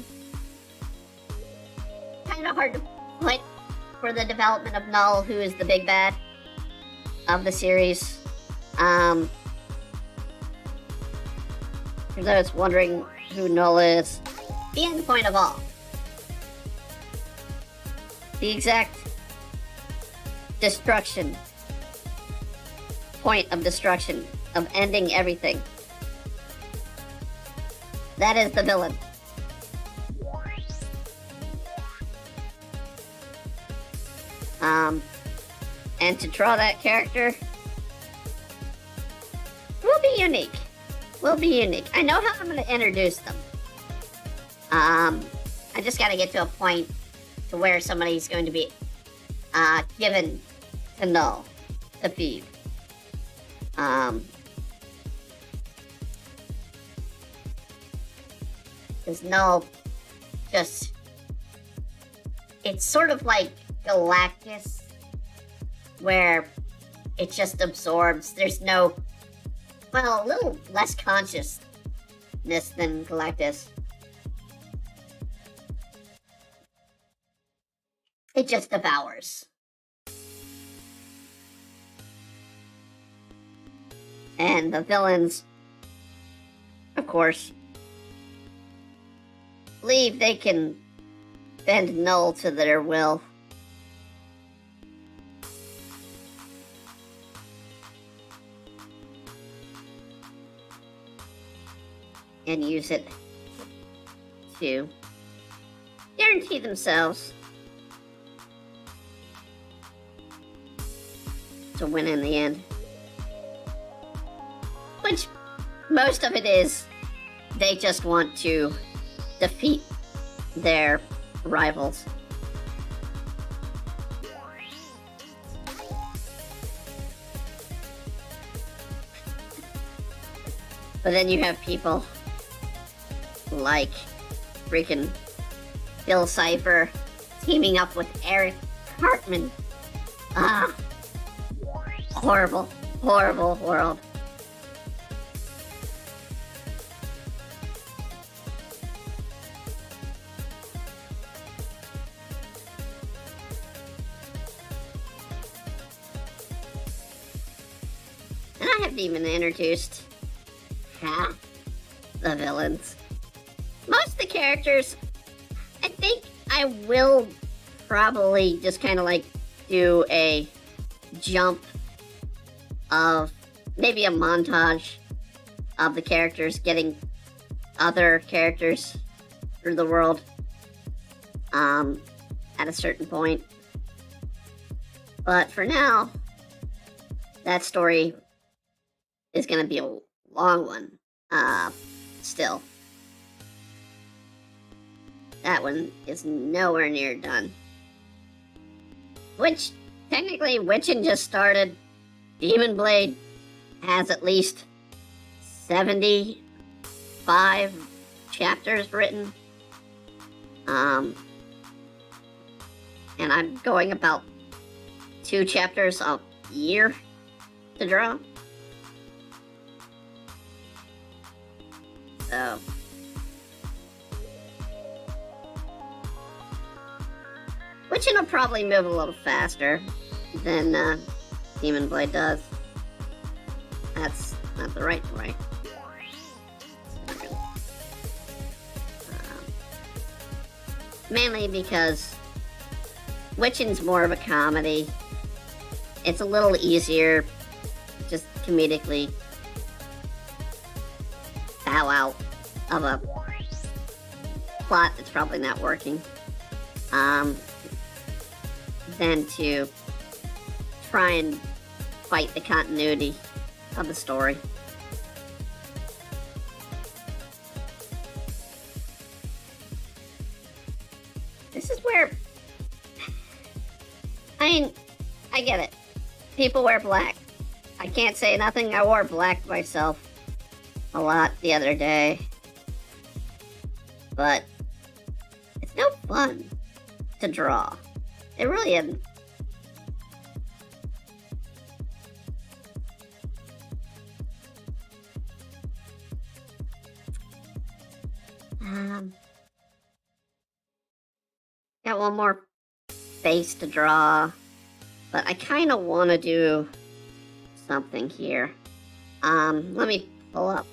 hard to put for the development of Null, who is the big bad of the series. For those wondering who Null is, the end point of all. The exact destruction, point of destruction, of ending everything. That is the villain. And to draw that character will be unique. Will be unique. I know how I'm going to introduce them. I just got to get to a point to where somebody's going to be given to Null to feed. Because Null just... It's sort of like Galactus, where it just absorbs. There's no... Well, a little less consciousness than Galactus. It just devours. And the villains, of course, believe they can bend Null to their will. And use it to guarantee themselves to win in the end. Which most of it is, they just want to defeat their rivals. But then you have people like freaking Bill Cipher teaming up with Eric Cartman. Horrible, horrible world. And I haven't even introduced half the villains. Most of the characters, I think I will probably just kind of like do a jump of maybe a montage of the characters getting other characters through the world at a certain point. But for now, that story is going to be a long one still. That one is nowhere near done. Which, technically, Witchin just started. Demon Blade has at least 75 chapters written. And I'm going about 2 chapters a year to draw. So... Witchin will probably move a little faster than Demon Blade does. That's not the right way. Mainly because Witchin's more of a comedy. It's a little easier, just comedically bow out of a plot that's probably not working. Than to try and fight the continuity of the story. This is where... I mean, I get it. People wear black. I can't say nothing. I wore black myself a lot the other day. But it's no fun to draw. It really isn't. Got one more face to draw, but I kind of want to do something here. Let me pull up.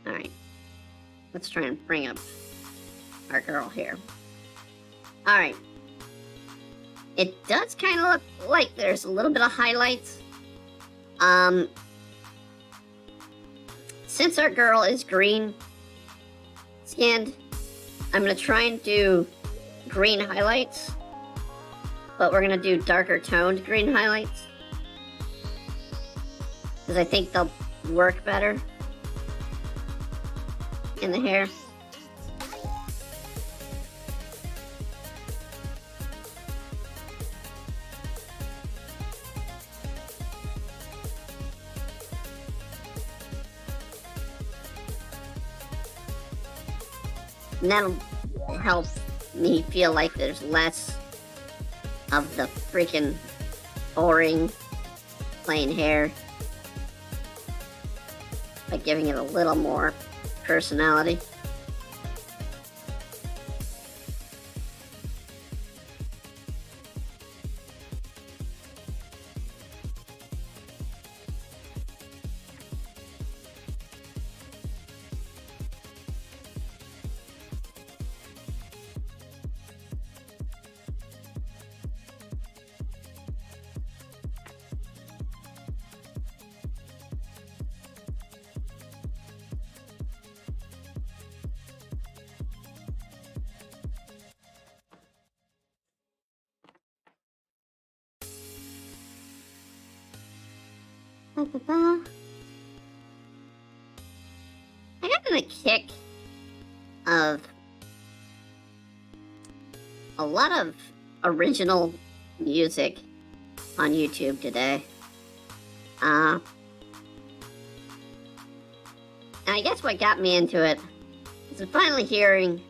All right. Let's try and bring up our girl here. Alright. It does kind of look like there's a little bit of highlights. since our girl is green skinned, I'm gonna try and do green highlights, but we're gonna do darker toned green highlights because I think they'll work better in the hair. And that'll help me feel like there's less of the freaking boring plain hair by giving it a little more personality. I got in a kick of a lot of original music on YouTube today. And I guess what got me into it is finally hearing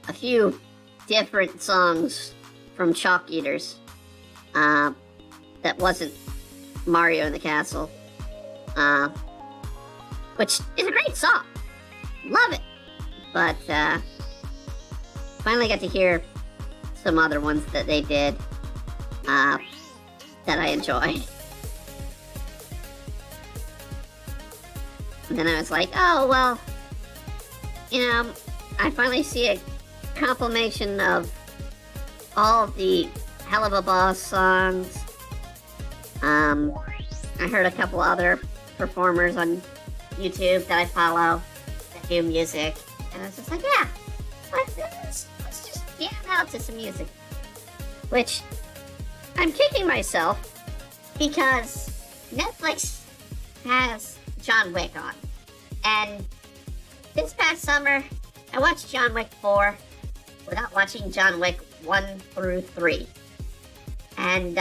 a few different songs from Chalk Eaters that wasn't Mario in the Castle. Which is a great song. Love it. But finally got to hear some other ones that they did that I enjoyed. And then I was like, oh, well, you know, I finally see a compilation of all of the Hell of a Boss songs. I heard a couple other performers on YouTube that I follow that do music, and I was just like, yeah, let's just jam out to some music. Which, I'm kicking myself because Netflix has John Wick on. And this past summer, I watched John Wick 4 without watching John Wick 1 through 3. And,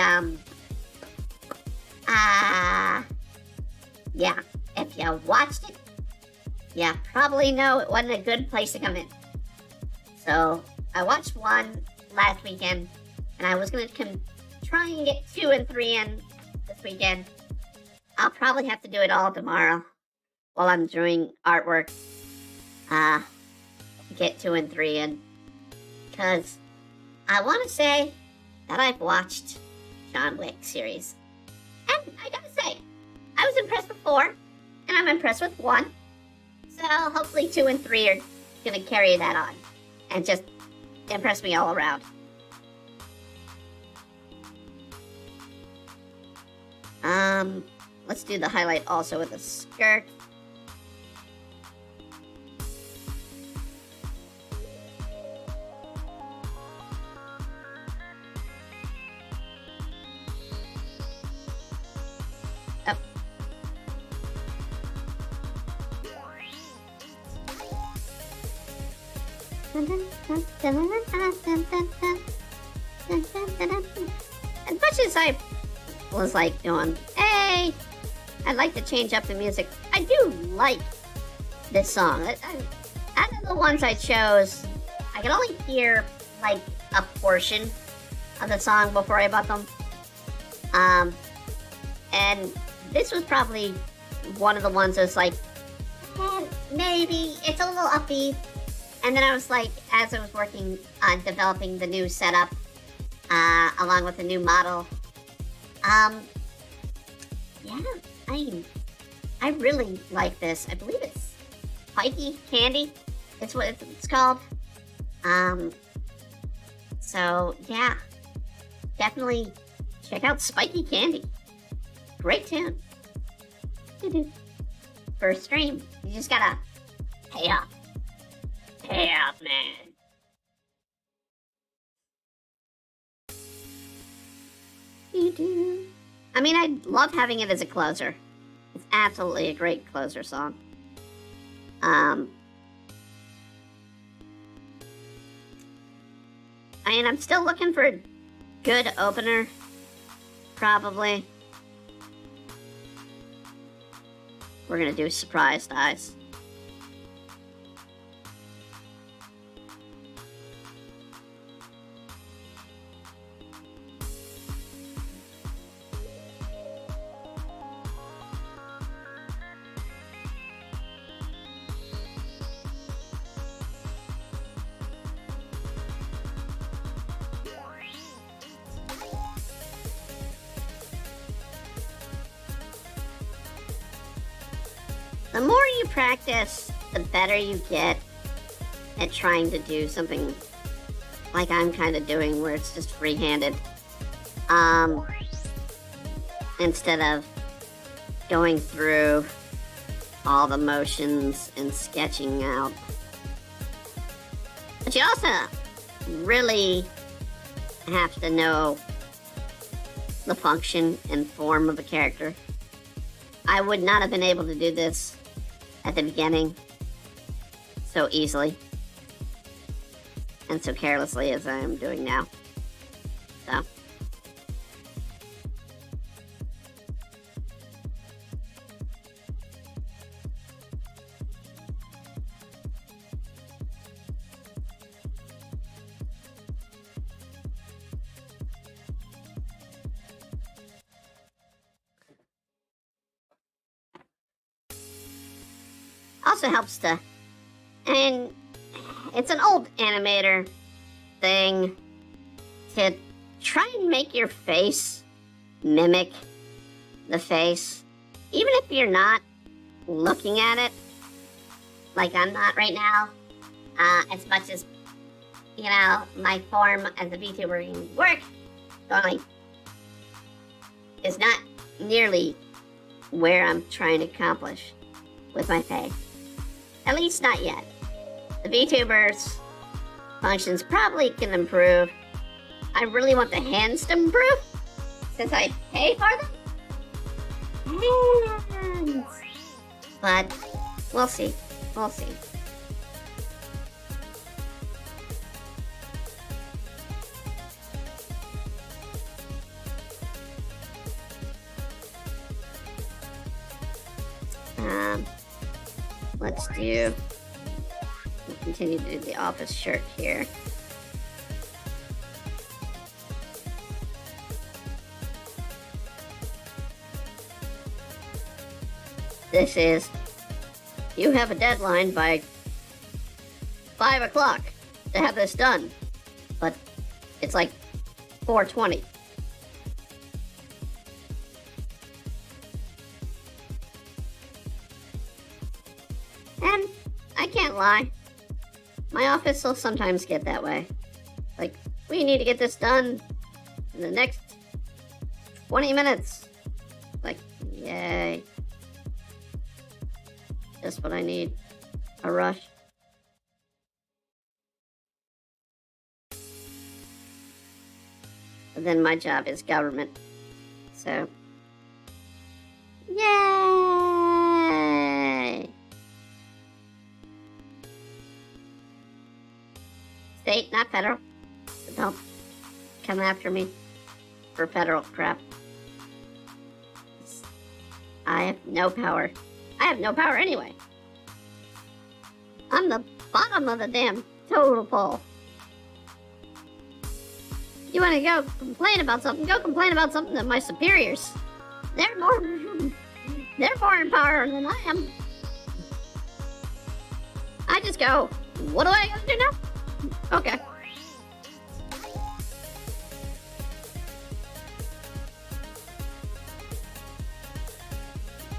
yeah, if you watched it, you probably know it wasn't a good place to come in. So, I watched 1 last weekend, and I was going to try and get 2 and 3 in this weekend. I'll probably have to do it all tomorrow while I'm doing artwork. Get 2 and 3 in. Because I want to say that I've watched John Wick series. And I gotta say, I was impressed with 4, and I'm impressed with 1. So hopefully 2 and 3 are gonna carry that on and just impress me all around. Let's do the highlight also with the skirt. As much as I was like doing, hey, I'd like to change up the music, I do like this song. Out of the ones I chose, I could only hear like a portion of the song before I bought them. And this was probably one of the ones that's like, maybe it's a little upbeat. And then I was like, as I was working on developing the new setup, along with the new model, yeah, I really like this. I believe it's Spiky Candy. It's what it's called. So yeah, definitely check out Spiky Candy. Great tune. for a stream. You just gotta pay up. Pay up, man. I mean, I love having it as a closer. It's absolutely a great closer song. I mean, I'm still looking for a good opener, probably. We're gonna do Surprised Eyes. The more you practice, the better you get at trying to do something like I'm kind of doing, where it's just free-handed. Instead of going through all the motions and sketching out. But you also really have to know the function and form of a character. I would not have been able to do this at the beginning so easily and so carelessly as I am doing now. So. Also helps to, and it's an old animator thing to try and make your face mimic the face, even if you're not looking at it, like I'm not right now, as much as, you know, my form as a VTuber in work going is not nearly where I'm trying to accomplish with my face. At least not yet. The VTubers functions probably can improve. I really want the hands to improve, since I pay for them. Hands. But we'll see. We'll see. Let's do, we'll continue to do the office shirt here. This is, you have a deadline by 5 o'clock to have this done, but it's like 4:20. And I can't lie, my office will sometimes get that way. Like, we need to get this done in the next 20 minutes. Like, yay. Just what I need. A rush. But then my job is government. So, yay! State, not federal. So don't come after me for federal crap. I have no power. I have no power anyway. I'm the bottom of the damn total pole. You want to go complain about something? Go complain about something to my superiors. They're more in power than I am. I just go, what do I gotta do now? Okay.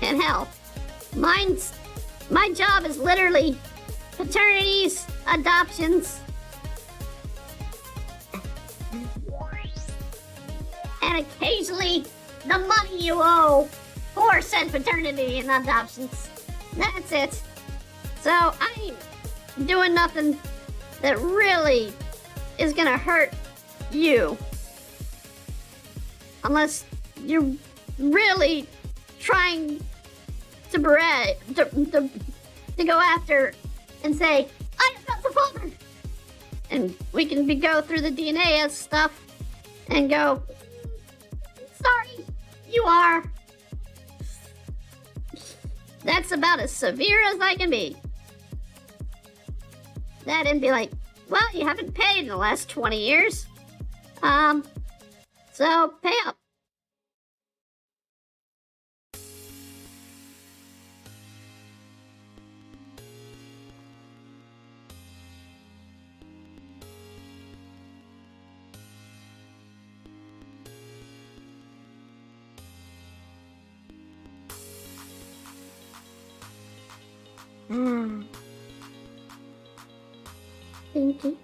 And hell, my job is literally paternities, adoptions, and occasionally the money you owe for said paternity and adoptions. That's it. So I ain't doing nothing that really is gonna hurt you. Unless you're really trying to go after and say, I have got the father! And we can go through the DNA as stuff and go, sorry, you are. That's about as severe as I can be. That and be like, well, you haven't paid in the last 20 years. So pay up. Thank you.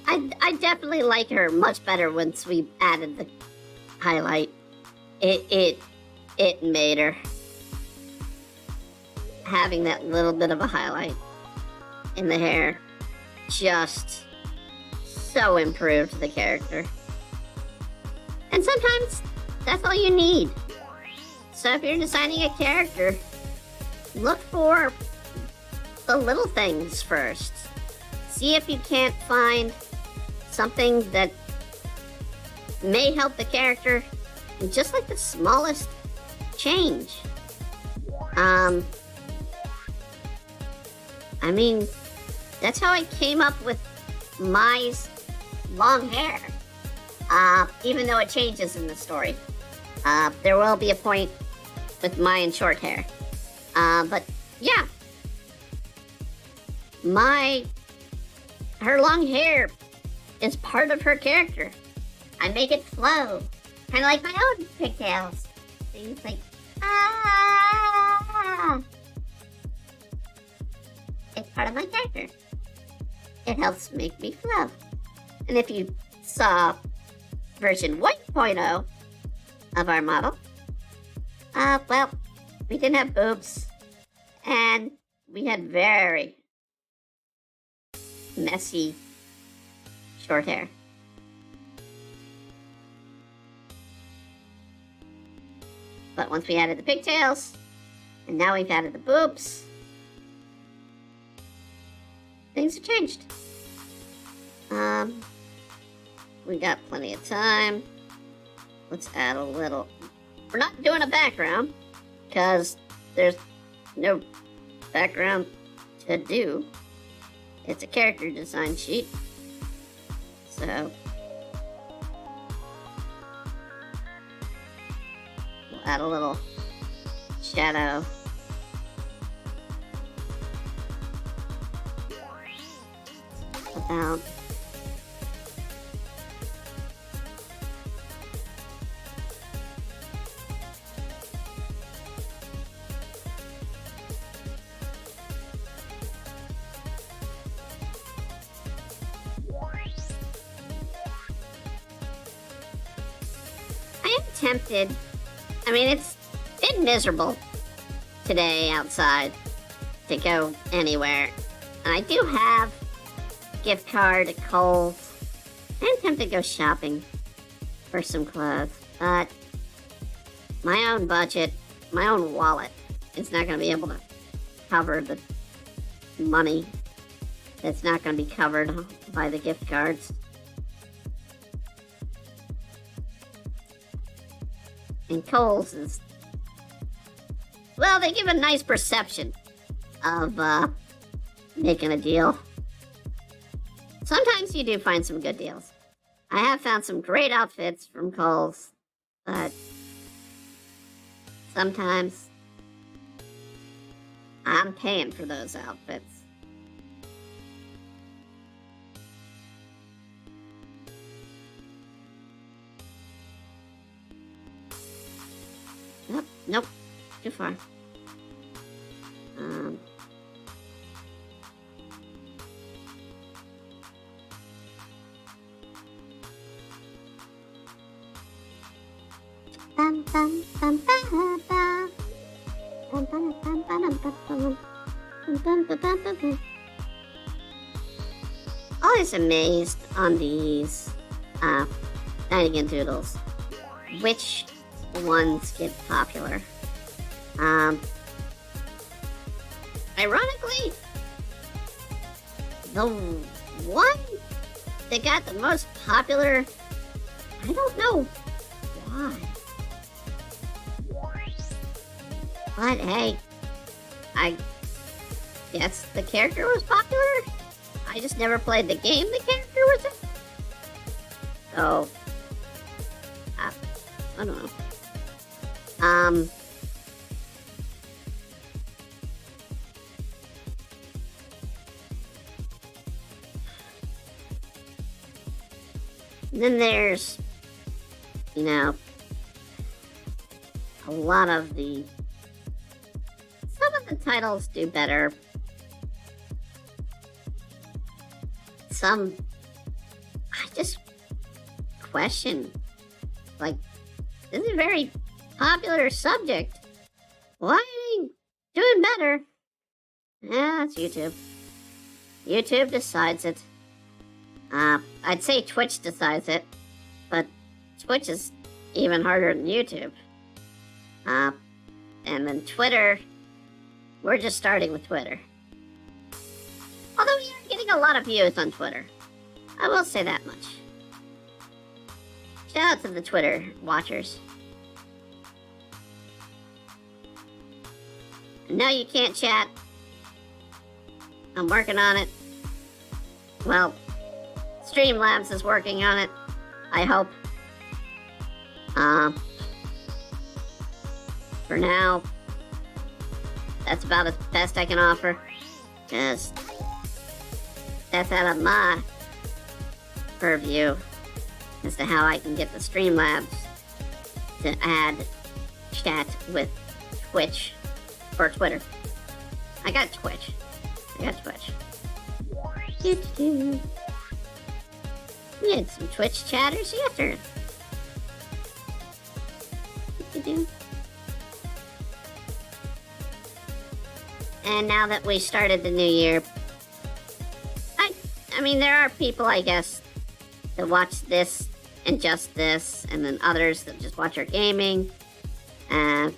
I definitely like her much better once we added the highlight. It made her. Having that little bit of a highlight in the hair just so improved the character. And sometimes that's all you need. So if you're designing a character, look for the little things first. See if you can't find something that may help the character in just like the smallest change. I mean, that's how I came up with Mai's long hair. Even though it changes in the story. There will be a point with Mai in short hair. But yeah. Her long hair is part of her character. I make it flow. Kind of like my own pigtails. Things like, ah. It's part of my character. It helps make me flow. And if you saw version 1.0 of our model, well, we didn't have boobs. And we had very messy short hair. But once we added the pigtails, and now we've added the boobs, things have changed. We got plenty of time. Let's add a little. We're not doing a background, because there's no background to do. It's a character design sheet. So we'll add a little shadow. About tempted. I mean, it's been miserable today outside to go anywhere. And I do have a gift card at Kohl's. I'm tempted to go shopping for some clothes, but my own budget, my own wallet is not going to be able to cover the money that's not going to be covered by the gift cards. And Kohl's is, well, they give a nice perception of making a deal. Sometimes you do find some good deals. I have found some great outfits from Kohl's, but sometimes I'm paying for those outfits. Nope, too far. Bum, bum, bum, bum, bum. Bum, bum, bum, bum, Always amazed on these dining in Doodles. Which ones get popular? Ironically, the one that got the most popular, I don't know why. But hey, I guess the character was popular. I just never played the game the character was in. So, I don't know. Then there's, you know, a lot of the, some of the titles do better. Some, I just question, like, this is a very popular subject. Why are they doing better? Yeah, it's YouTube. YouTube decides it. I'd say Twitch decides it, but Twitch is even harder than YouTube. And then Twitter, we're just starting with Twitter. Although we are getting a lot of views on Twitter. I will say that much. Shout out to the Twitter watchers. No, you can't chat. I'm working on it. Well, Streamlabs is working on it, I hope. For now, that's about as best I can offer. Just, that's out of my purview as to how I can get the Streamlabs to add chat with Twitch or Twitter. I got Twitch. We had some Twitch chatters yesterday. And now that we started the new year, I mean, there are people, I guess, that watch this and just this, and then others that just watch our gaming, and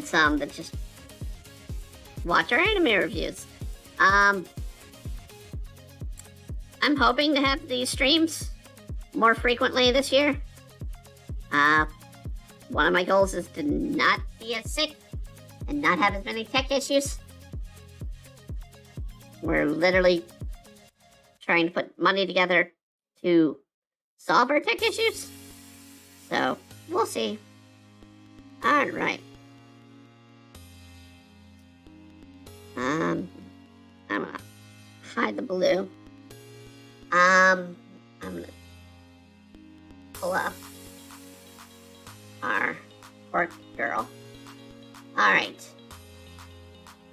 some that just watch our anime reviews. I'm hoping to have these streams more frequently this year. One of my goals is to not be as sick and not have as many tech issues. We're literally trying to put money together to solve our tech issues. So, we'll see. Alright. I'm gonna hide the blue. I'm gonna pull up our orc girl. Alright.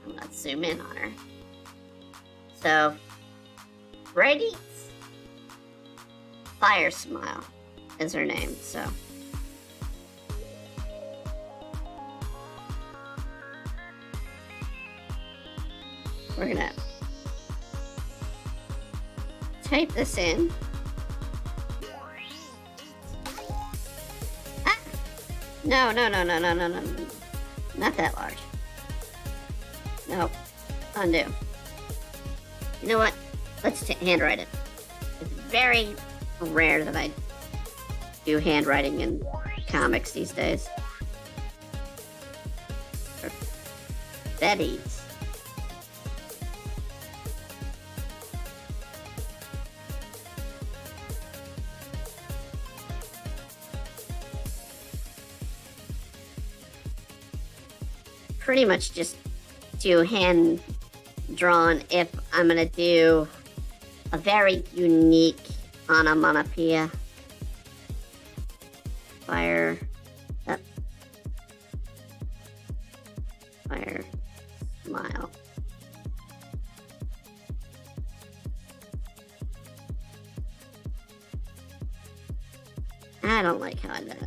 I'm gonna zoom in on her. So, Radiance Fire Smile is her name, so. We're gonna type this in. Ah! No. Not that large. Nope. Undo. You know what? Let's handwrite it. It's very rare that I do handwriting in comics these days. Betty's. Pretty much just do hand drawn if I'm gonna do a very unique onomatopoeia. Fire smile. I don't like how I did it.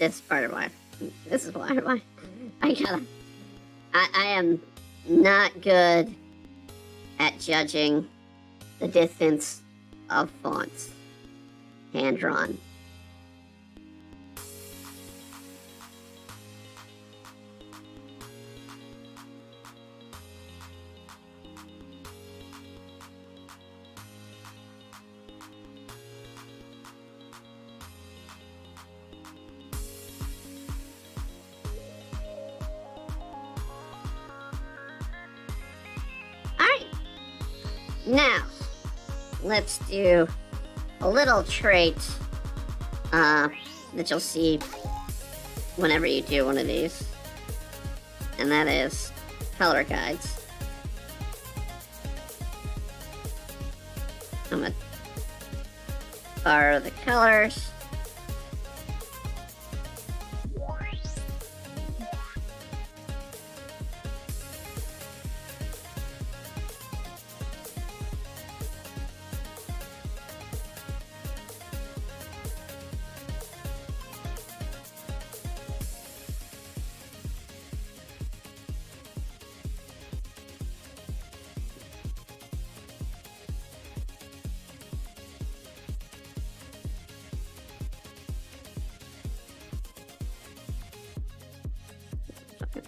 this part of why. This is why I am not good at judging the distance of fonts. Hand drawn. Now, let's do a little trait that you'll see whenever you do one of these, and that is color guides. I'm gonna borrow the colors.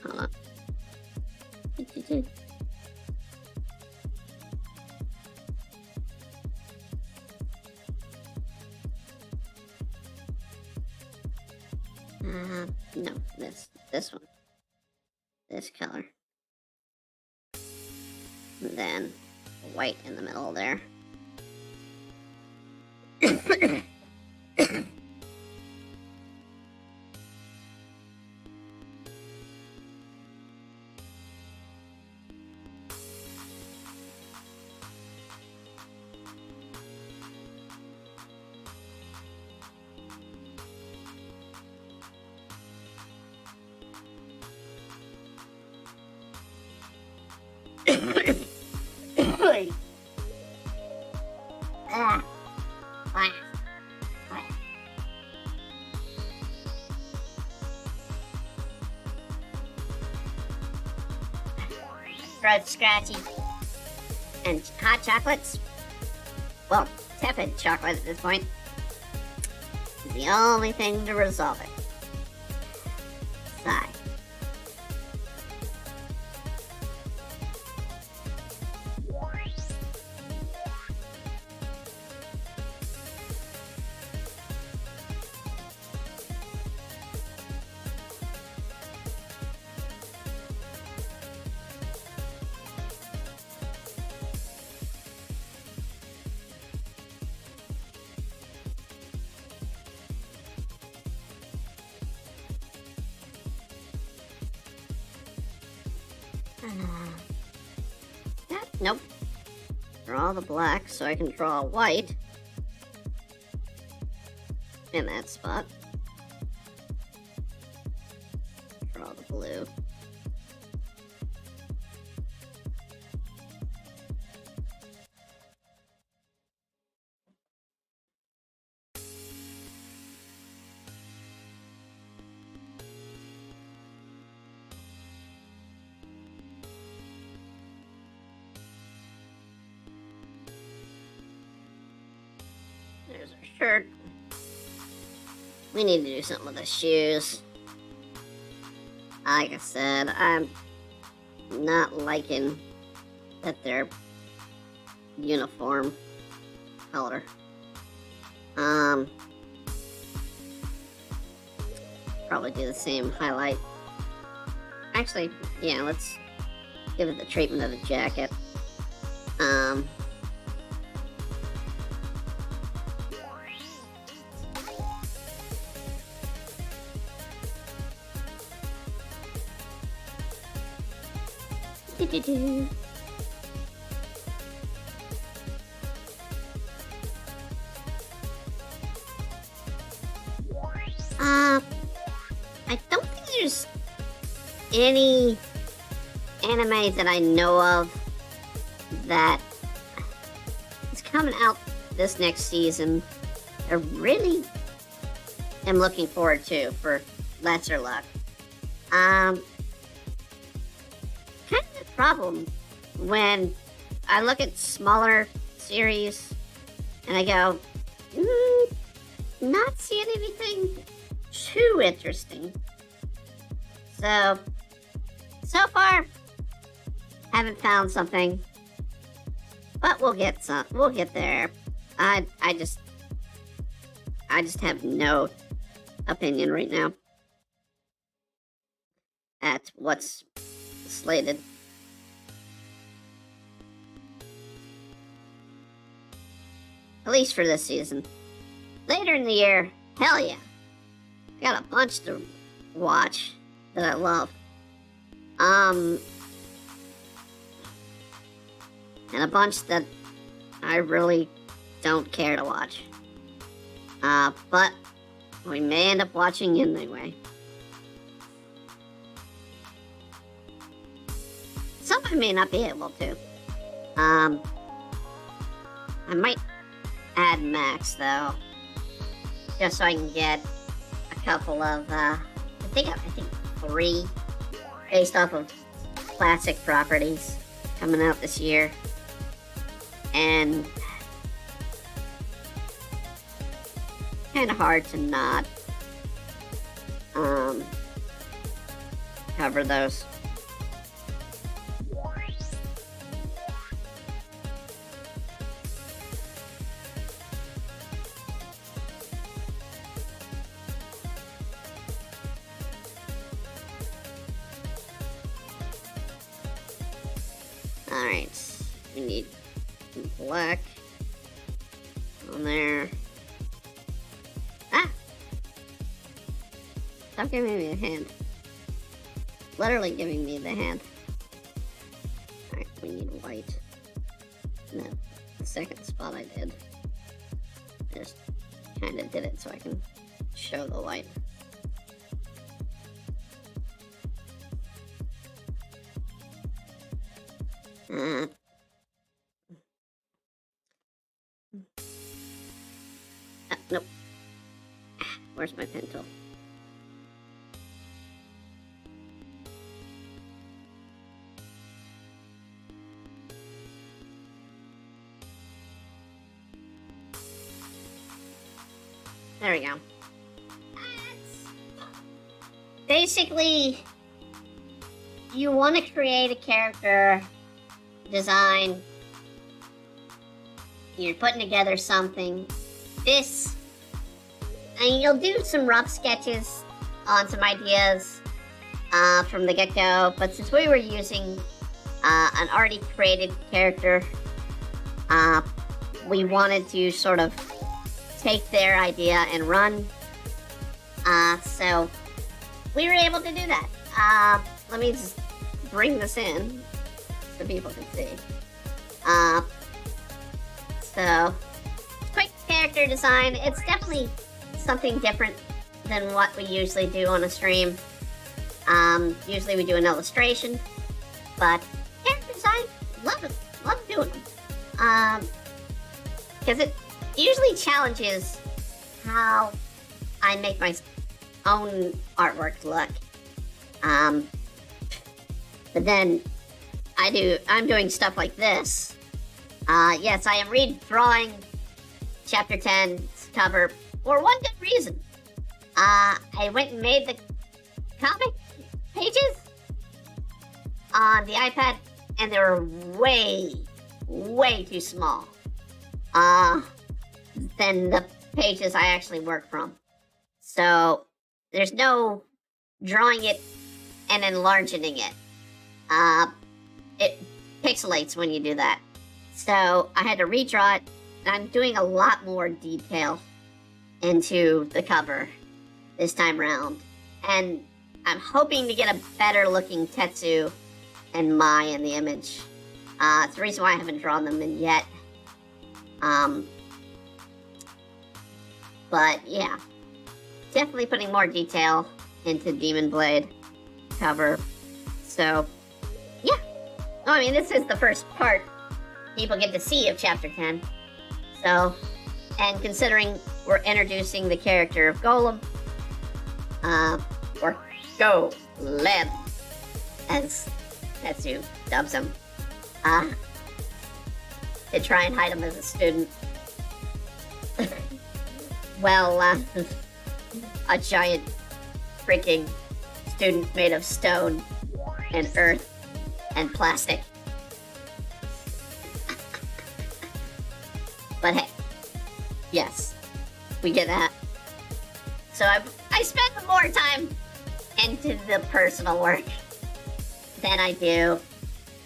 Hold on. No, this one. This color. And then white in the middle there. Throat scratchy. And hot chocolates? Well, tepid chocolate at this point is the only thing to resolve it. Sigh. Nope. Draw the black so I can draw white in that spot. Draw the blue. There's our shirt. We need to do something with the shoes. Like I said, I'm not liking that they're uniform color. Probably do the same highlight. Actually, yeah, let's give it the treatment of the jacket. I don't think there's any anime that I know of that is coming out this next season. They're really am looking forward to for Lesser Luck. Kind of the problem when I look at smaller series and I go, not seeing anything too interesting. So far, haven't found something, but we'll get some. We'll get there. I just have no opinion right now at what's slated. At least for this season. Later in the year, hell yeah. I got a bunch to watch that I love. And a bunch that I really don't care to watch. But we may end up watching anyway. Some I may not be able to. I might add Max though, just so I can get a couple of I think 3 based off of classic properties coming out this year, and kind of hard to not cover those. Alright, we need some black on there. Ah! Stop giving me the hand. Literally giving me the hand. Alright, we need white. No, the second spot I did. I just kind of did it so I can show the white. Nope. Where's my pen tool? There we go. Basically, you want to create a character design. You're putting together something. And you'll do some rough sketches on some ideas from the get-go, but since we were using an already created character, we wanted to sort of take their idea and run. So we were able to do that. Let me just bring this in so people can see. So, quick character design. It's definitely something different than what we usually do on a stream. Usually we do an illustration, but character design, love it. Love doing them. Because it usually challenges how I make my own artwork look. But then I'm doing stuff like this. Yes, I am redrawing Chapter 10's cover for one good reason. I went and made the comic pages on the iPad, and they were way, way too small than the pages I actually work from. So there's no drawing it and enlarging it. It pixelates when you do that. So I had to redraw it, and I'm doing a lot more detail into the cover this time around. And I'm hoping to get a better looking Tetsu and Mai in the image. It's the reason why I haven't drawn them in yet. But yeah, definitely putting more detail into Demon Blade cover. So yeah, I mean, this is the first part people get to see of Chapter 10. So, and considering we're introducing the character of Golem, Or go live, as Tetsu dubs him. To try and hide him as a student. Well, a giant freaking student made of stone and earth and plastic. But hey, yes, we get that. So I spend more time into the personal work than I do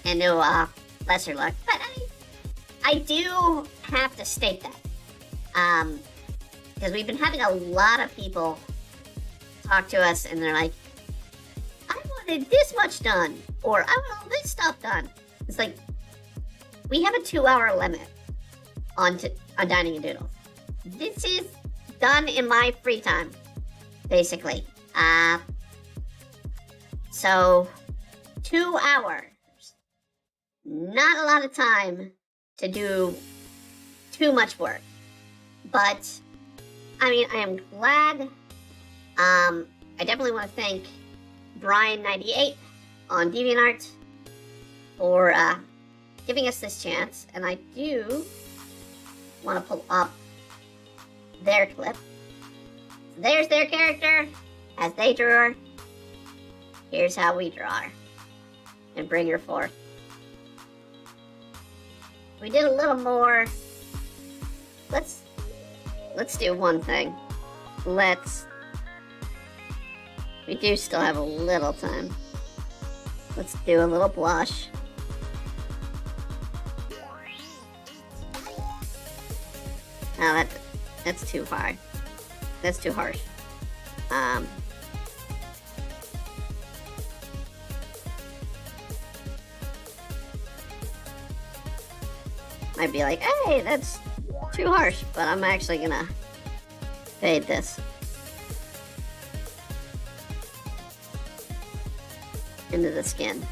into lesser luck. But I do have to state that. Because we've been having a lot of people talk to us and they're like, I wanted this much done, or I want all this stuff done. It's like, we have a 2-hour limit on Dining and Doodles. This is done in my free time, basically. So 2 hours. Not a lot of time to do too much work. But, I mean, I am glad. I definitely want to thank Brian98 on DeviantArt for giving us this chance. And I do want to pull up their clip. So there's their character as they drew her. Here's how we draw her and bring her forth. We did a little more. Let's do one thing. We do still have a little time. Let's do a little blush. Oh, that's too hard. That's too harsh. I'd be like, hey, that's too harsh, but I'm actually gonna fade this into the skin.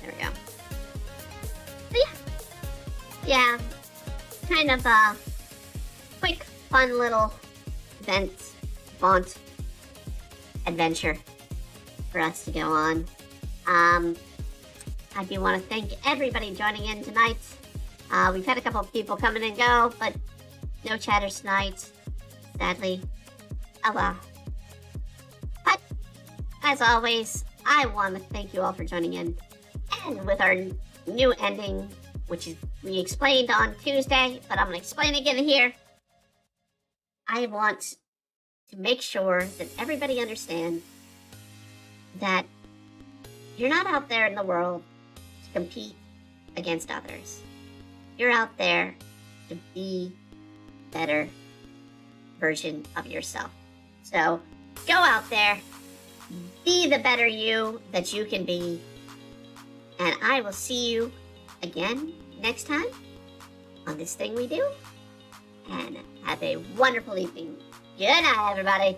There we go. But yeah, kind of a quick, fun little font adventure for us to go on. I do want to thank everybody joining in tonight. We've had a couple of people coming and go, but no chatters tonight, sadly. Oh well. But, as always, I want to thank you all for joining in. And with our new ending, which is we explained on Tuesday, but I'm going to explain again here. I want to make sure that everybody understands that you're not out there in the world to compete against others. You're out there to be a better version of yourself. So go out there, be the better you that you can be, and I will see you again next time on This Thing We Do, and have a wonderful evening. Good night, everybody.